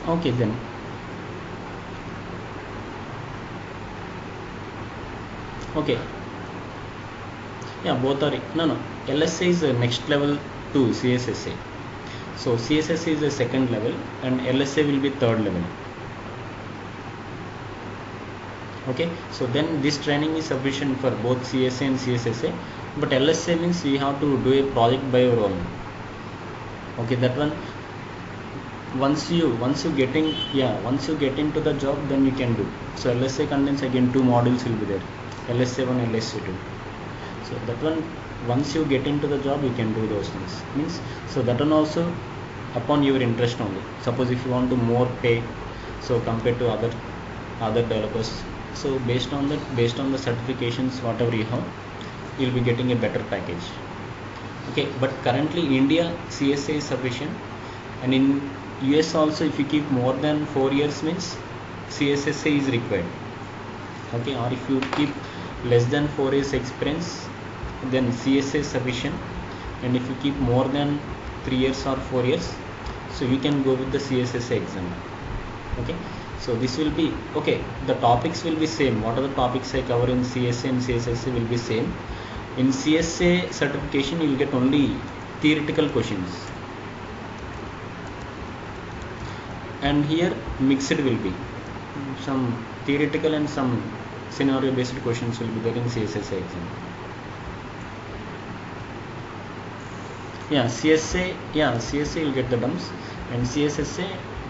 Okay then. Okay, yeah, both are no. LSA is the next level to CSSA. So CSSA is the second level and LSA will be third level. Okay, so then this training is sufficient for both CSA and CSSA, but LSA means you have to do a project by your own. Okay, that one once you get into the job, then you can do. So LSA contains again two modules will be there, LSA1, LSA2. So that one, once you get into the job, you can do those things. Means, so that one also upon your interest only. Suppose if you want to more pay, so compared to other developers, so based on the certifications whatever you have, you'll be getting a better package. Okay, but currently India CSA is sufficient, and in US also if you keep more than 4 years means CSSA is required. Okay, or if you keep less than 4 years experience, then CSA is sufficient, and if you keep more than 3 years or 4 years, so you can go with the CSSA exam. Okay, so this will be okay, the topics will be same. What are the topics I cover in CSA and CSSA will be same. In CSA certification you will get only theoretical questions, and here mixed will be some theoretical and some scenario based questions will be there in CSSA exam. CSA will get the dumps, and CSSA,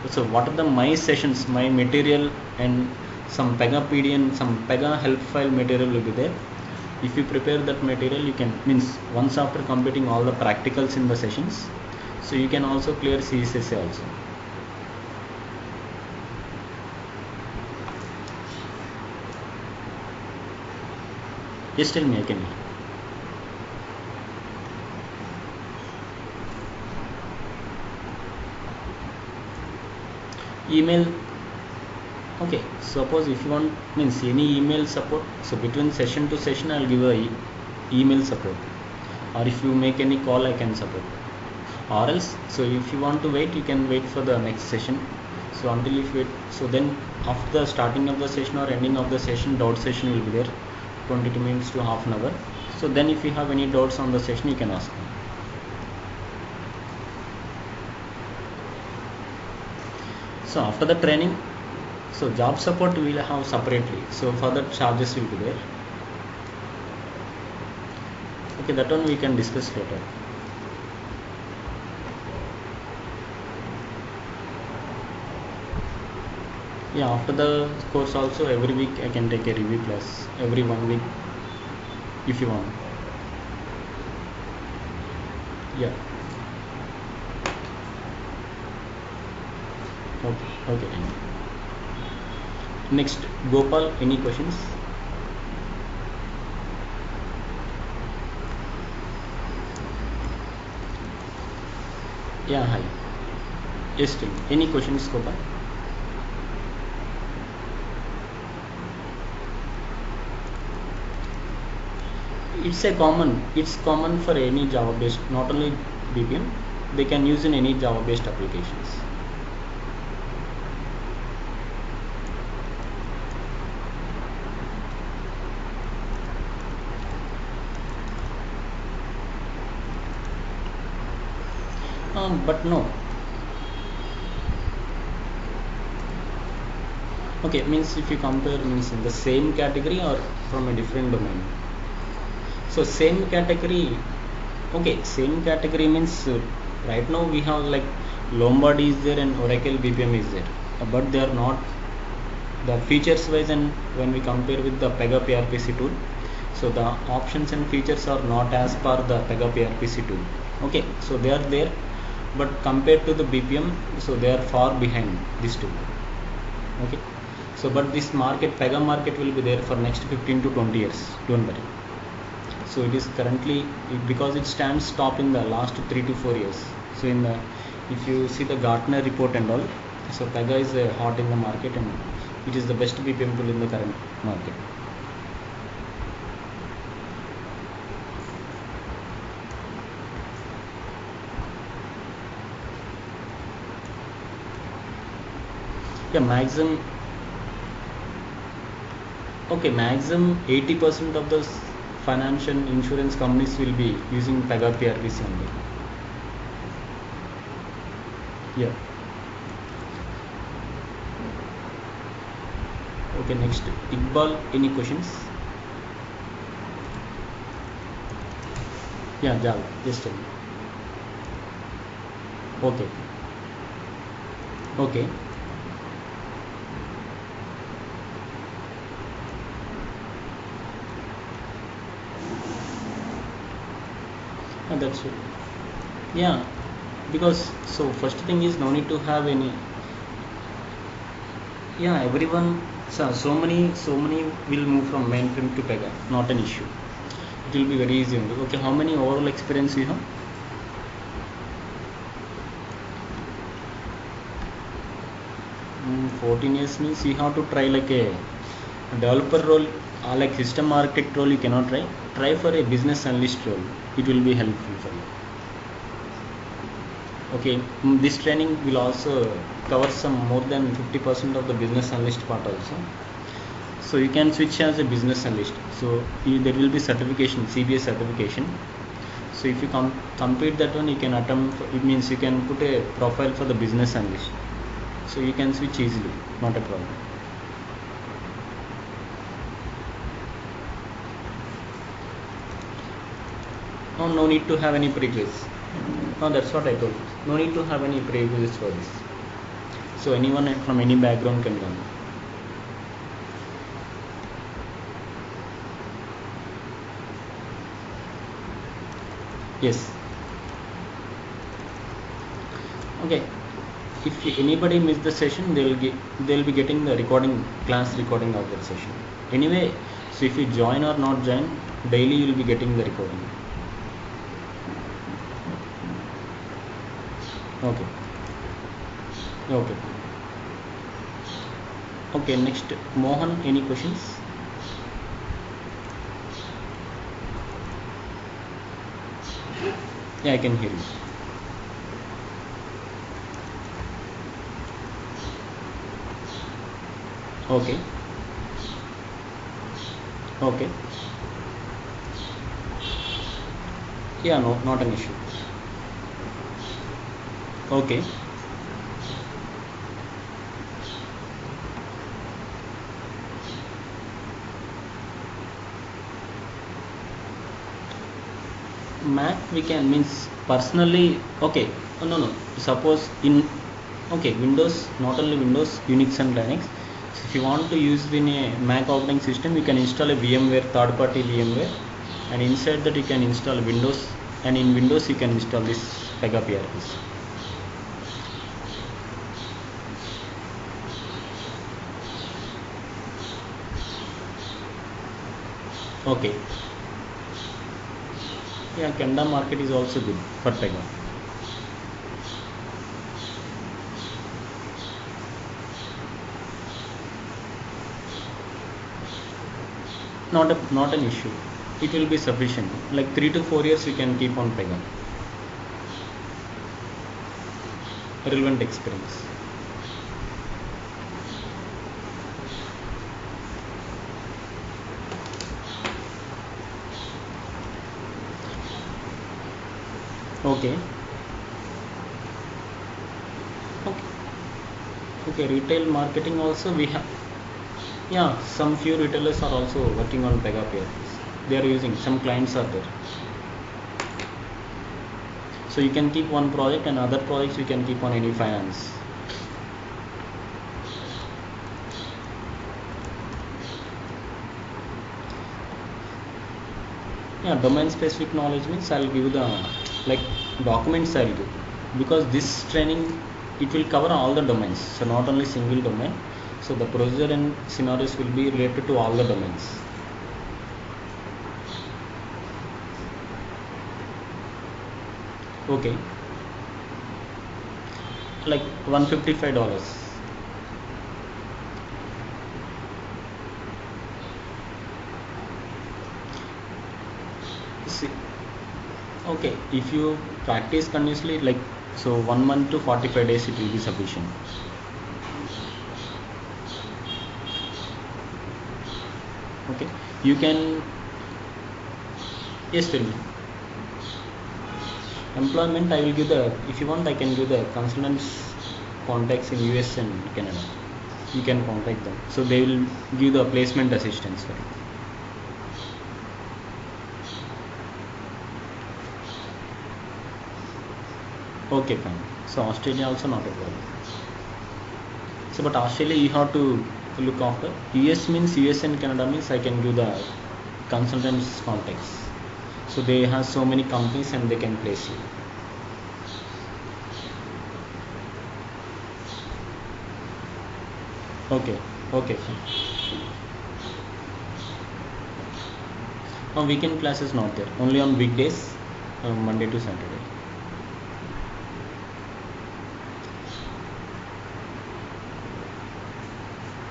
so what are the my sessions, my material, and some Pega PDN, some Pega help file material will be there. If you prepare that material, you can, means once after completing all the practicals in the sessions, so you can also clear CSSA also. Yes, tell me, I can. Email. Okay, suppose if you want, means any email support, so between session to session I'll give a email support, or if you make any call I can support, or else, so if you want to wait, you can wait for the next session. So until you wait, so then after the starting of the session or ending of the session, doubt session will be there, 22 minutes to half an hour. So then if you have any doubts on the session, you can ask me. So after the training, so job support we will have separately, so for that charges will be there. Okay, that one we can discuss later. Yeah, after the course also every week I can take a review class, every 1 week if you want. Yeah. Okay. Next, Gopal, any questions? Yeah, hi. Yes, still. Any questions, Gopal? It's common for any Java based, not only BPM, they can use in any Java based applications. But no. Okay, means if you compare, means in the same category or from a different domain. So same category. Okay, same category means right now we have like Lombardy is there and Oracle BPM is there, but they are not the features wise, and when we compare with the Pega PRPC tool, so the options and features are not as per the Pega PRPC tool. Okay, so they are there, but compared to the BPM, so they are far behind this tool. Okay, so but this market, Pega market will be there for next 15 to 20 years, don't worry. So it is currently, because it stands top in the last 3 to 4 years. So in the, if you see the Gartner report and all, so Pega is hot in the market, and it is the best BPM tool in the current market. Yeah, maximum. Okay, maximum 80% of the financial insurance companies will be using Pega PRPC only. Yeah. Okay, next. Iqbal, any questions? Yeah, Jal, just tell me. Okay. Okay. That's it. Yeah, because so first thing is no need to have any. Yeah, everyone. So many will move from mainframe to Pega. Not an issue. It will be very easy only. Okay, how many overall experience you have? 14 years means you have to try like a developer role or like system architect role. You cannot try. Try for a business analyst role. It will be helpful for you. Okay, this training will also cover some more than 50% of the business analyst part also. So you can switch as a business analyst. So there will be certification, CBA certification. So if you complete that one, you can attempt. It means you can put a profile for the business analyst. So you can switch easily, not a problem. No need to have any prerequisites. No, that's what I told you. No need to have any prerequisites for this. So anyone from any background can learn. Yes. Okay. If anybody miss the session, they'll be getting the class recording of that session. Anyway, so if you join or not join, daily you'll be getting the recording. Okay. Okay. Okay. Next, Mohan, any questions? Yeah, I can hear you. Okay. Okay. Yeah, no, not an issue. Okay. Mac we can means personally. Okay. No. Suppose in Windows, not only Windows, Unix and Linux. So if you want to use in a Mac operating system, you can install a VMware, third-party VMware, and inside that you can install Windows, and in Windows you can install this Pega PRPC. Okay. Yeah, Canada market is also good for Pega. Not an issue. It will be sufficient. Like 3 to 4 years you can keep on Pega. Relevant experience. Okay. Okay. Okay. Retail marketing also we have. Yeah, some few retailers are also working on Pega PRPs. They are using, some clients are there. So you can keep one project and other projects you can keep on any finance. Yeah, domain specific knowledge means I'll give the like documents I'll give, because this training it will cover all the domains. So not only single domain. So the procedure and scenarios will be related to all the domains. Okay. Like $155. See, okay, if you practice continuously, like so 1 month to 45 days, it will be sufficient. Okay, you can, yes, tell me. Employment, I will give the, if you want I can give the consultants contacts in US and Canada. You can contact them, so they will give the placement assistance for you. Okay, fine. So Australia also not a problem. So but Australia you have to look after. US means US and Canada means I can give the consultants contacts, so they have so many companies and they can place you. Okay, okay, fine. Weekend classes not there, only on weekdays, Monday to Saturday.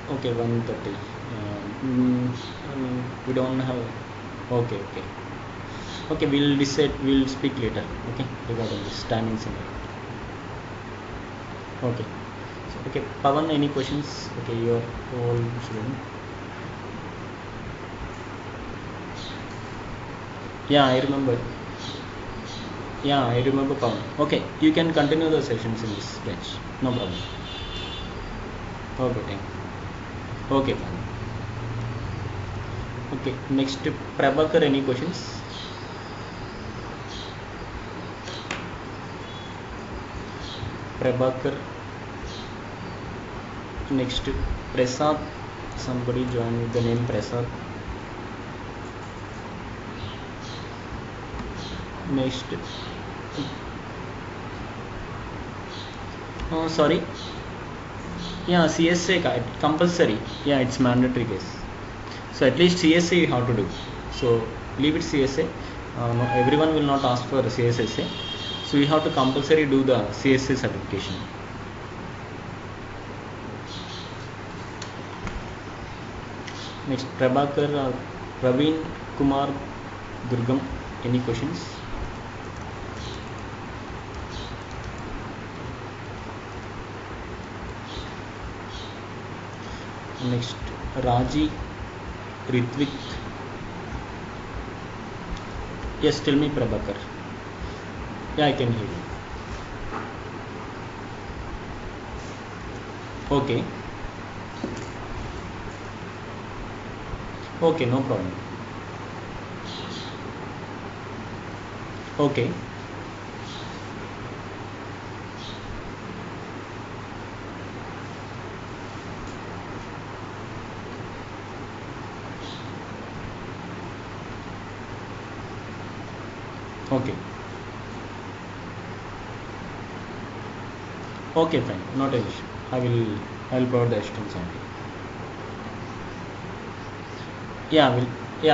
Okay, 1:30. We don't have. Okay, okay, okay. We'll decide. We'll speak later. Okay, regarding this timings and all. Okay. So, okay, Pavan, any questions? Okay, your whole student. Yeah, I remember. Yeah, I remember Pavan. Okay, you can continue the sessions in this batch. No problem. Okay, thank you. Okay, fine. Okay, next Prabhakar, any questions? Prabhakar. Next Prasad. Somebody join with the name Prasad. Next. Sorry. Yeah, CSA compulsory. Yeah, it's mandatory case. So at least CSA you have to do. So leave it CSA. No, everyone will not ask for CSSA. So you have to compulsory do the CSA certification. Next Prabhakar, Praveen Kumar Durgam. Any questions? Next Raji Ritvik. Yes, tell me Prabhakar. Yeah, I can hear you. Okay. Okay, no problem. Okay. Okay. Okay, fine. Not an issue. I will provide the assistance only. Yeah,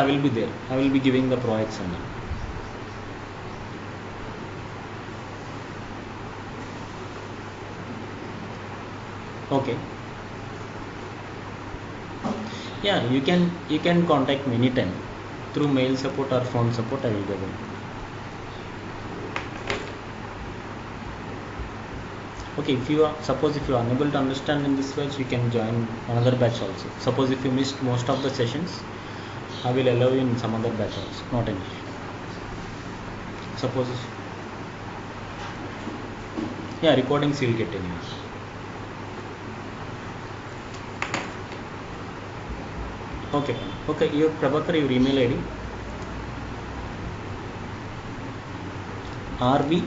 I will be there. I will be giving the projects and all. Okay. Yeah, you can contact me anytime through mail support or phone support. I will be available. Okay, if you are, suppose if you are unable to understand in this batch, you can join another batch also. Suppose if you missed most of the sessions, I will allow you in some other batch also. Not an issue. Suppose yeah, recordings you will get anyway. Okay, fine. Okay, your Prabhakar, your email ID RV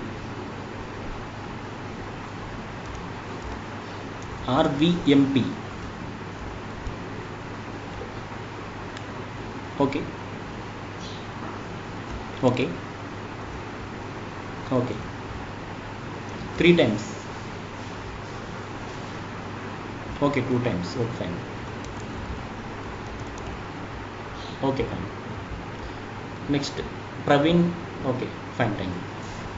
RVMP. Okay. Okay. Okay. 3 times. Okay, 2 times. Okay, fine. Okay, fine. Next, Praveen. Okay, fine. Thank you.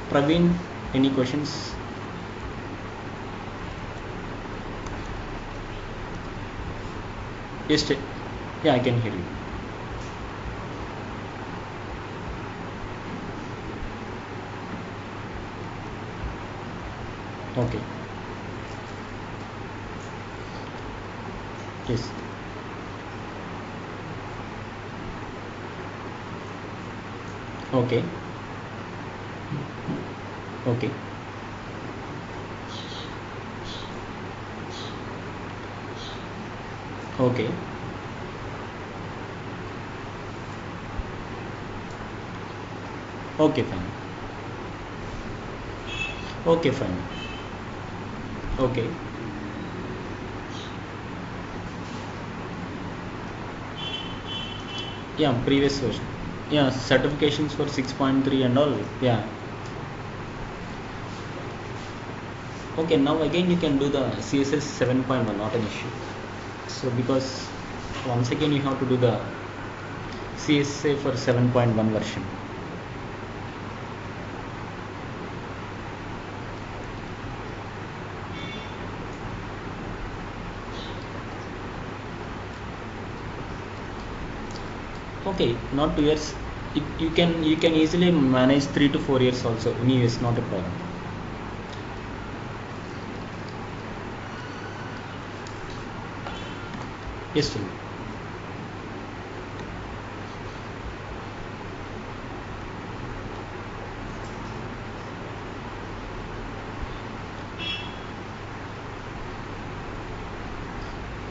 Praveen, any questions? Yes. Yeah, I can hear you. Okay. Yes. Okay. Okay. Okay. Okay, fine. Okay, fine. Okay. Yeah, previous version. Yeah, certifications for 6.3 and all. Yeah. Okay, now again you can do the CSS 7.1, not an issue. So because once again you have to do the CSA for 7.1 version. Okay, not 2 years. You can easily manage 3 to 4 years also. Anyways, not a problem. Yes, sir.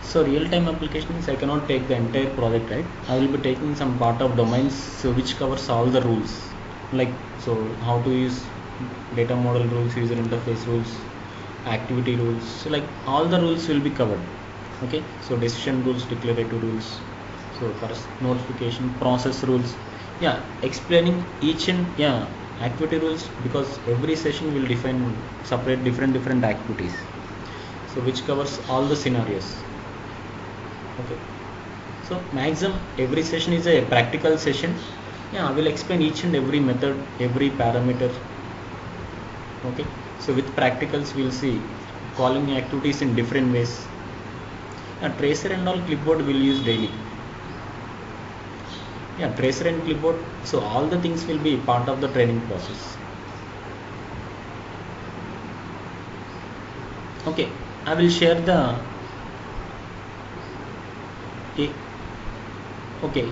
So real-time applications, I cannot take the entire project, right? I will be taking some part of domains, so which covers all the rules, like so how to use data model rules, user interface rules, activity rules. So like all the rules will be covered. Okay, so decision rules, declarative rules, so first notification, process rules. Yeah, explaining each and yeah activity rules, because every session will define separate different activities. So which covers all the scenarios. Okay, so maximum every session is a practical session. Yeah, I will explain each and every method, every parameter. Okay, so with practicals we'll see calling activities in different ways. Tracer and all clipboard will use daily. Yeah, tracer and clipboard, so all the things will be part of the training process. Okay, I will share the okay.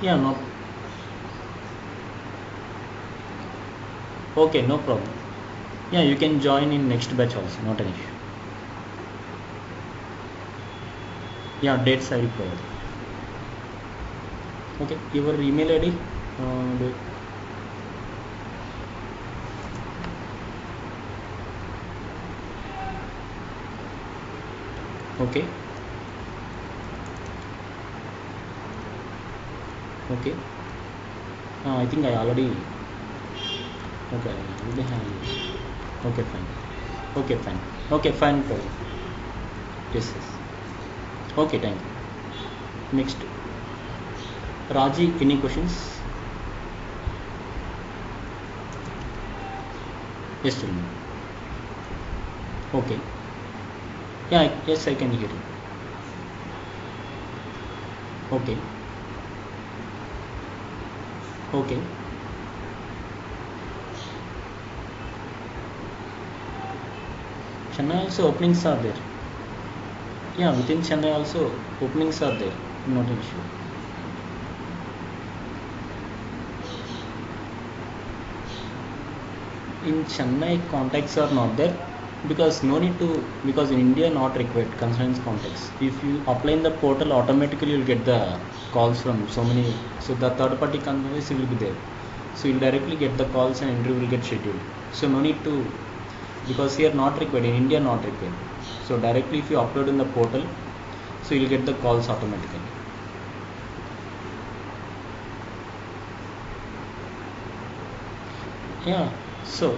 Yeah, no. Okay, no problem. Yeah, you can join in next batch also, not an issue. Yeah, dates I require. Okay, your email ID. Uh, okay. Okay. I think I already. Okay, I already have. Okay, fine. Okay, fine. Okay, fine. Yes, yes. Okay, thank you. Next, Raji, any questions? Yes, tell me. Okay. Yeah, yes, I can hear you. Okay. Okay. Chennai also openings are there. Yeah, within Chennai also openings are there. Not an issue. In Chennai, contacts are not there, because no need to, because in India not required concerns contacts. If you apply in the portal, automatically you'll get the calls from so many. So the third party companies will be there. So you'll directly get the calls and interview will get scheduled. So no need to, because here not required, in India not required. So directly if you upload in the portal, so you'll get the calls automatically. Yeah, so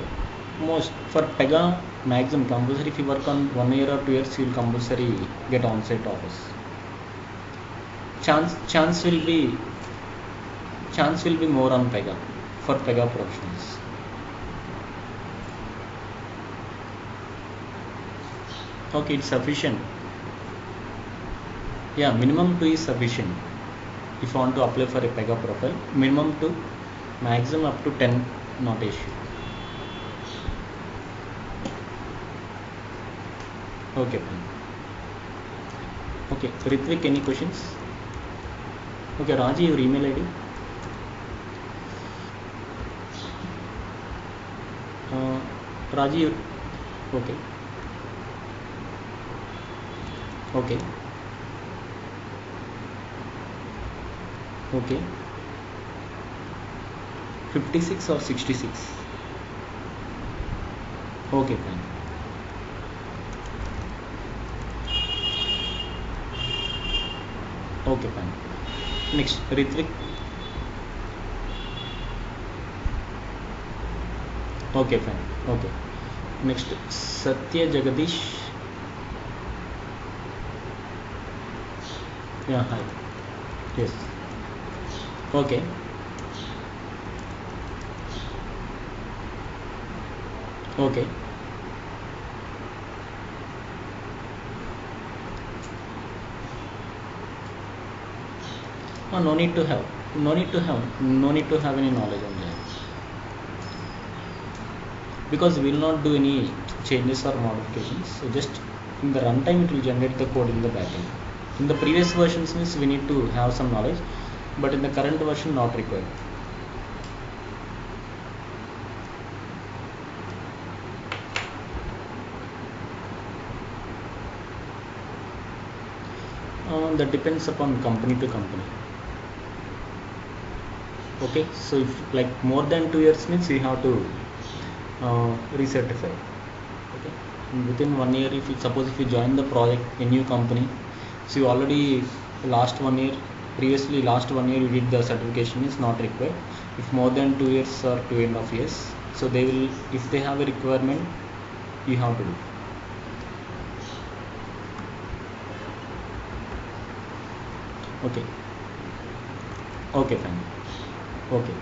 most for Pega maximum compulsory, if you work on 1 year or 2 years, you'll compulsory get on-site office. Chance will be more on Pega for Pega professionals. Okay, it's sufficient. Yeah, minimum 2 is sufficient. If you want to apply for a Pega profile, minimum 2, maximum up to 10, not issue. Okay, fine. Okay, Ritvik, any questions? Okay, Raji, your email ID. Raji, okay, okay, okay. 56 or 66? Okay, fine. Okay, fine. Next, Ritvik. Okay, fine. Okay. Next, Satya Jagadish. Yeah, hi. Yes. Okay. Okay. Oh, no need to have. No need to have. No need to have any knowledge on that. Because we will not do any changes or modifications. So just in the runtime, it will generate the code in the backend. In the previous versions, means we need to have some knowledge, but in the current version, not required. That depends upon company to company. Okay, so if like more than 2 years means you have to recertify. Okay, and within 1 year, if you suppose if you join the project a new company, so you already last 1 year, previously last 1 year you did the certification is not required. If more than 2 years or 2.5 years, so they will, if they have a requirement, you have to do. Okay. Okay, fine. Okay.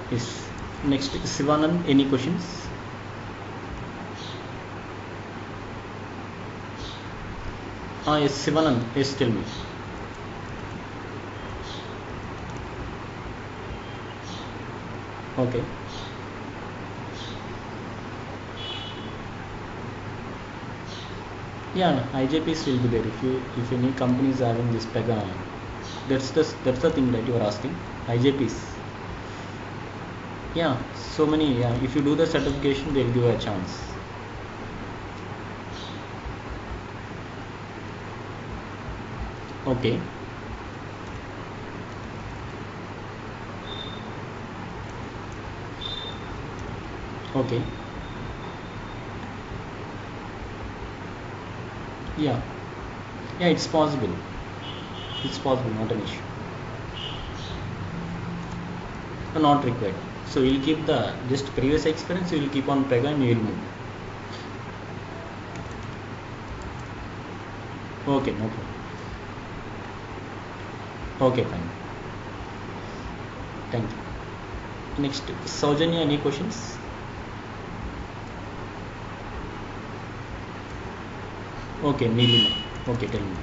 Yes. Next, Sivanand, any questions? Yes, Sivanand, yes, tell me. Okay. Yeah, IJPs will be there. If any company is having this Pega, that's the thing that you are asking. IJPs. Yeah, so many. Yeah, if you do the certification, they'll give you a chance. Okay. Okay. Yeah. Yeah, it's possible. It's possible, not an issue. Not required. So you'll keep the just previous experience. You will keep on Pega and you will move. Okay, no problem. Okay, fine. Thank you. Next, Saujanya, any questions? Okay, Nilima. Okay, tell me.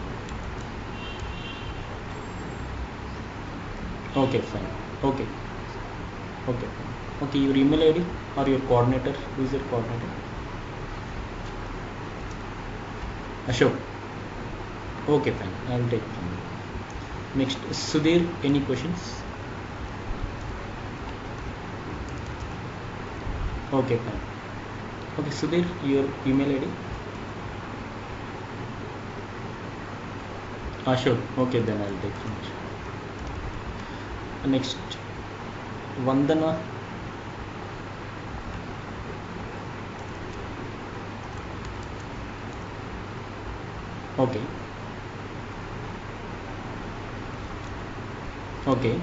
Okay, fine. Okay. Okay, fine. Okay, your email ID or your coordinator? Who is your coordinator? Ashok. Okay, fine. I will take it from you. Next, Sudhir, any questions? Okay, fine. Okay, Sudhir, your email ID? Ashok. Okay, then I will take from you. Next, Vandana. Okay. Okay.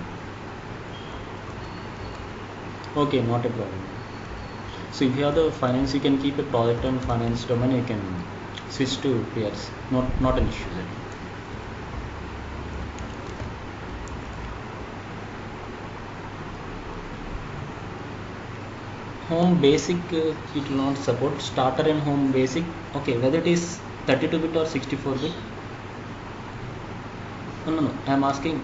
Okay, not a problem. So if you have the finance, you can keep a project on finance domain. You can switch to peers. Not an issue there. Home basic, it will not support starter and home basic. Okay, whether it is 32-bit or 64-bit. No. I am asking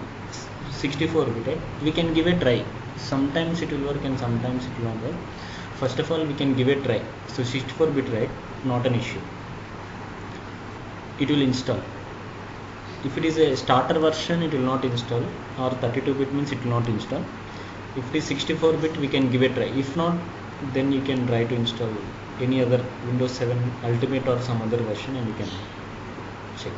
64-bit. Right? We can give a try. Sometimes it will work and sometimes it will not work. First of all, we can give a try. So 64-bit, right? Not an issue. It will install. If it is a starter version, it will not install, or 32-bit means it will not install. If it is 64-bit, we can give a try. If not, then you can try to install any other Windows 7 Ultimate or some other version, and you can check.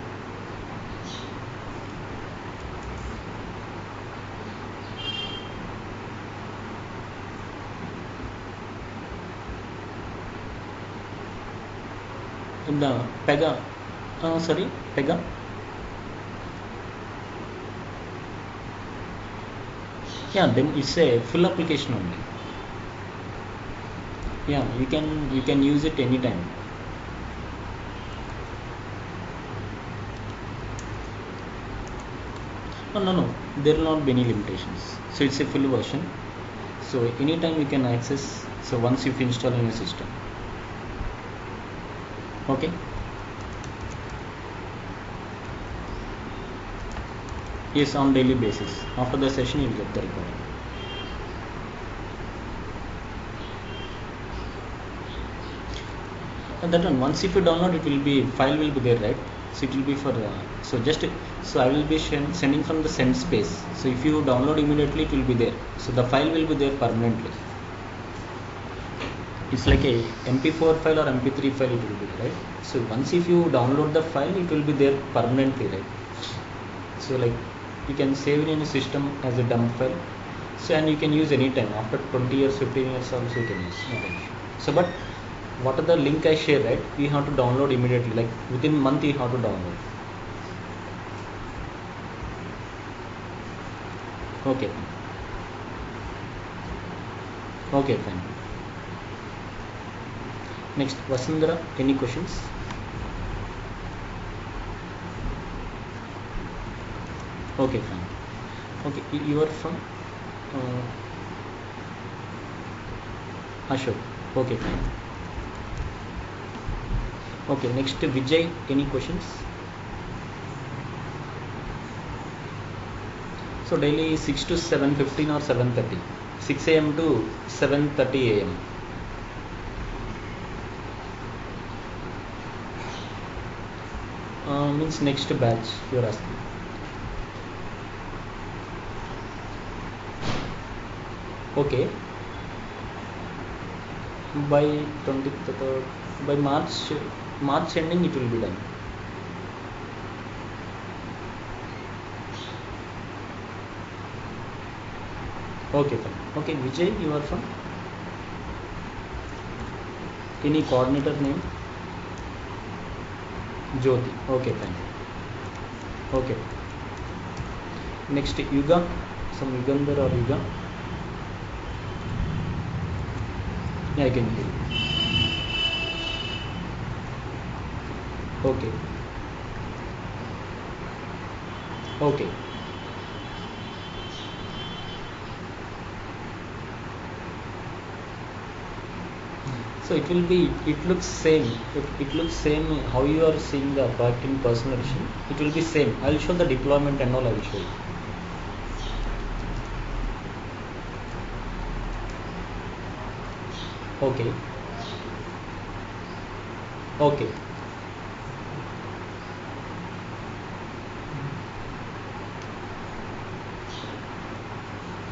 In the Pega, sorry, Pega. Yeah, then it's a full application only. Yeah, you can use it anytime. No, there will not be any limitations. So it's a full version. So anytime you can access. So once you've installed in your system. Okay. Yes, on daily basis. After the session, you will get the recording. And that one, once if you download, it will be file will be there, right? So it will be for so I will be sending from the send space. So if you download immediately, it will be there. So the file will be there permanently. It's like a MP4 file or MP3 file, it will be, right? So once if you download the file, it will be there permanently, right? So like you can save it in a system as a dump file. So and you can use anytime after 20 years, 15 years also you can use. So but what are the link I share, right? We have to download immediately, like within a month you have to download. Okay. Okay, fine. Next, Vasundhara, any questions? Okay, fine. Okay, you are from Ashok. Okay, fine. Okay, next Vijay, any questions? So daily 6 to 7:15 or 7:30, 6 a.m. to 7:30 a.m. Means next batch you are asking. Okay. By 23rd, by March ending it will be done. Okay, fine. Okay, Vijay, you are from? Any coordinator name? Jyoti. Okay, fine. Okay. Next, Yuga, some Yugandhar or Yuga? Yeah, I can hear you. Okay. Okay. So it will be, it looks same. It looks same how you are seeing the product in personal edition. It will be same. I will show the deployment and all I will show you. Okay. Okay.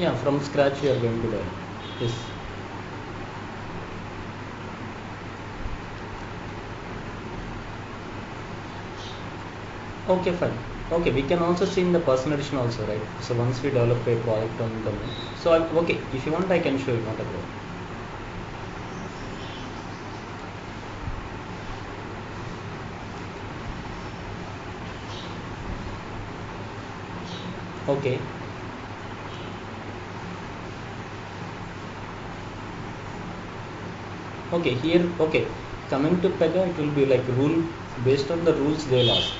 Yeah, from scratch you are going to learn. Yes. Okay, fine. Okay, we can also see in the personal edition also, right? So once we develop a product on the, so okay, if you want I can show you, not a problem. Okay. Okay, here, okay, coming to Pega, it will be like rule, based on the rules they will ask.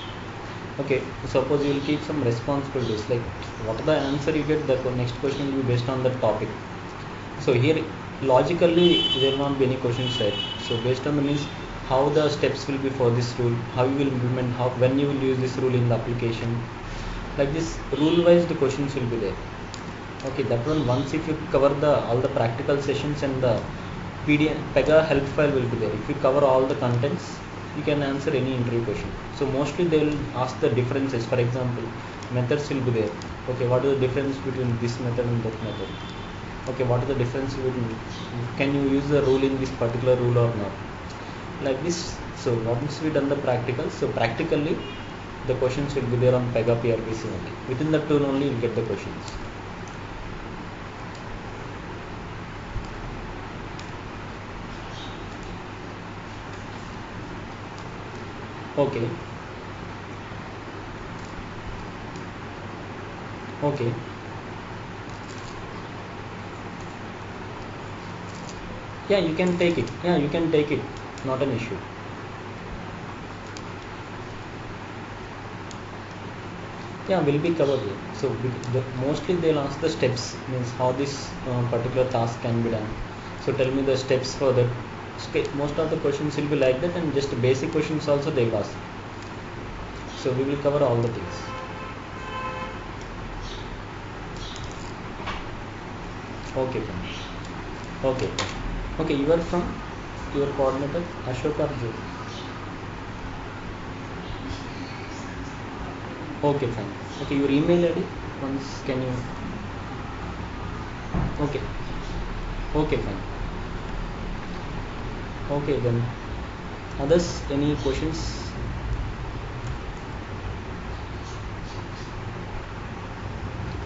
Okay, suppose you will keep some responsibilities, like what the answer you get, the next question will be based on the topic. So here, logically, there will not be any questions set. So based on the means, how the steps will be for this rule, how you will implement, how when you will use this rule in the application, like this rule wise the questions will be there. Okay, that one, once if you cover the all the practical sessions and the PDF Pega help file will be there. If you cover all the contents, you can answer any interview question. So mostly they will ask the differences. For example, methods will be there. Okay, what is the difference between this method and that method? Okay, what is the difference between, can you use the rule in this particular rule or not, like this. So once we done the practical, so practically the questions will be there on Pega PRPC only. Within the tool only you'll get the questions. Okay. Okay. Yeah, you can take it. Yeah, you can take it. Not an issue. Yeah, will be covered here. So mostly they'll ask the steps, means how this particular task can be done. So tell me the steps for that. Most of the questions will be like that, and just basic questions also they will ask. So we will cover all the things. Okay, fine. Okay, fine. Okay, you are from your coordinator Ashok or Joe? Okay, fine. Okay, your email ID once can you? Okay. Okay, fine. Okay, then others, any questions?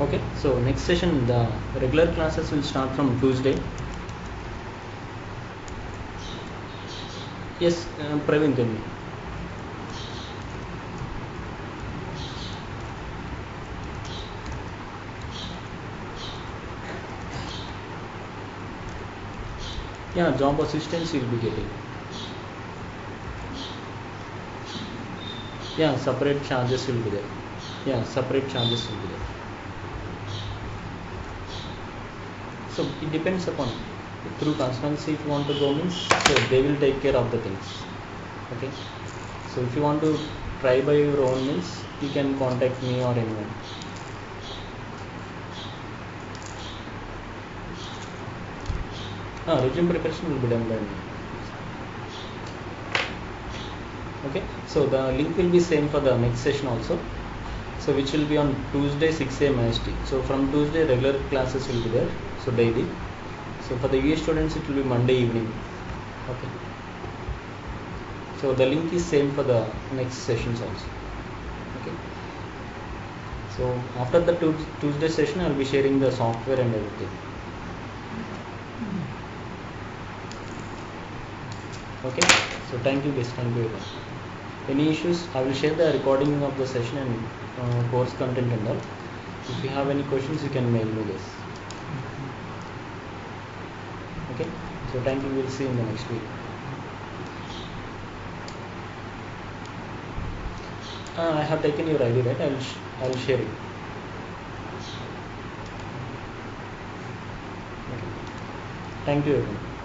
Okay, so next session the regular classes will start from Tuesday. Yes, Praveen, tell me. Yeah, job assistance you'll be getting. Yeah, separate charges will be there. Yeah, separate charges will be there. So it depends upon, through consultancy if you want to go means, so they will take care of the things. Okay. So if you want to try by your own means, you can contact me or anyone. Resume preparation will be done by me. Okay, so the link will be same for the next session also, so which will be on Tuesday 6 a.m. IST. So from Tuesday regular classes will be there, so daily. So for the US students it will be Monday evening. Okay, so the link is same for the next sessions also. Okay, so after the Tuesday session I will be sharing the software and everything. Okay, so thank you guys, thank you everyone. Any issues, I will share the recording of the session and course content and all. If you have any questions you can mail me this. Okay, so thank you, we'll see you in the next week. I have taken your ID, right? I'll share it. Okay. Thank you everyone.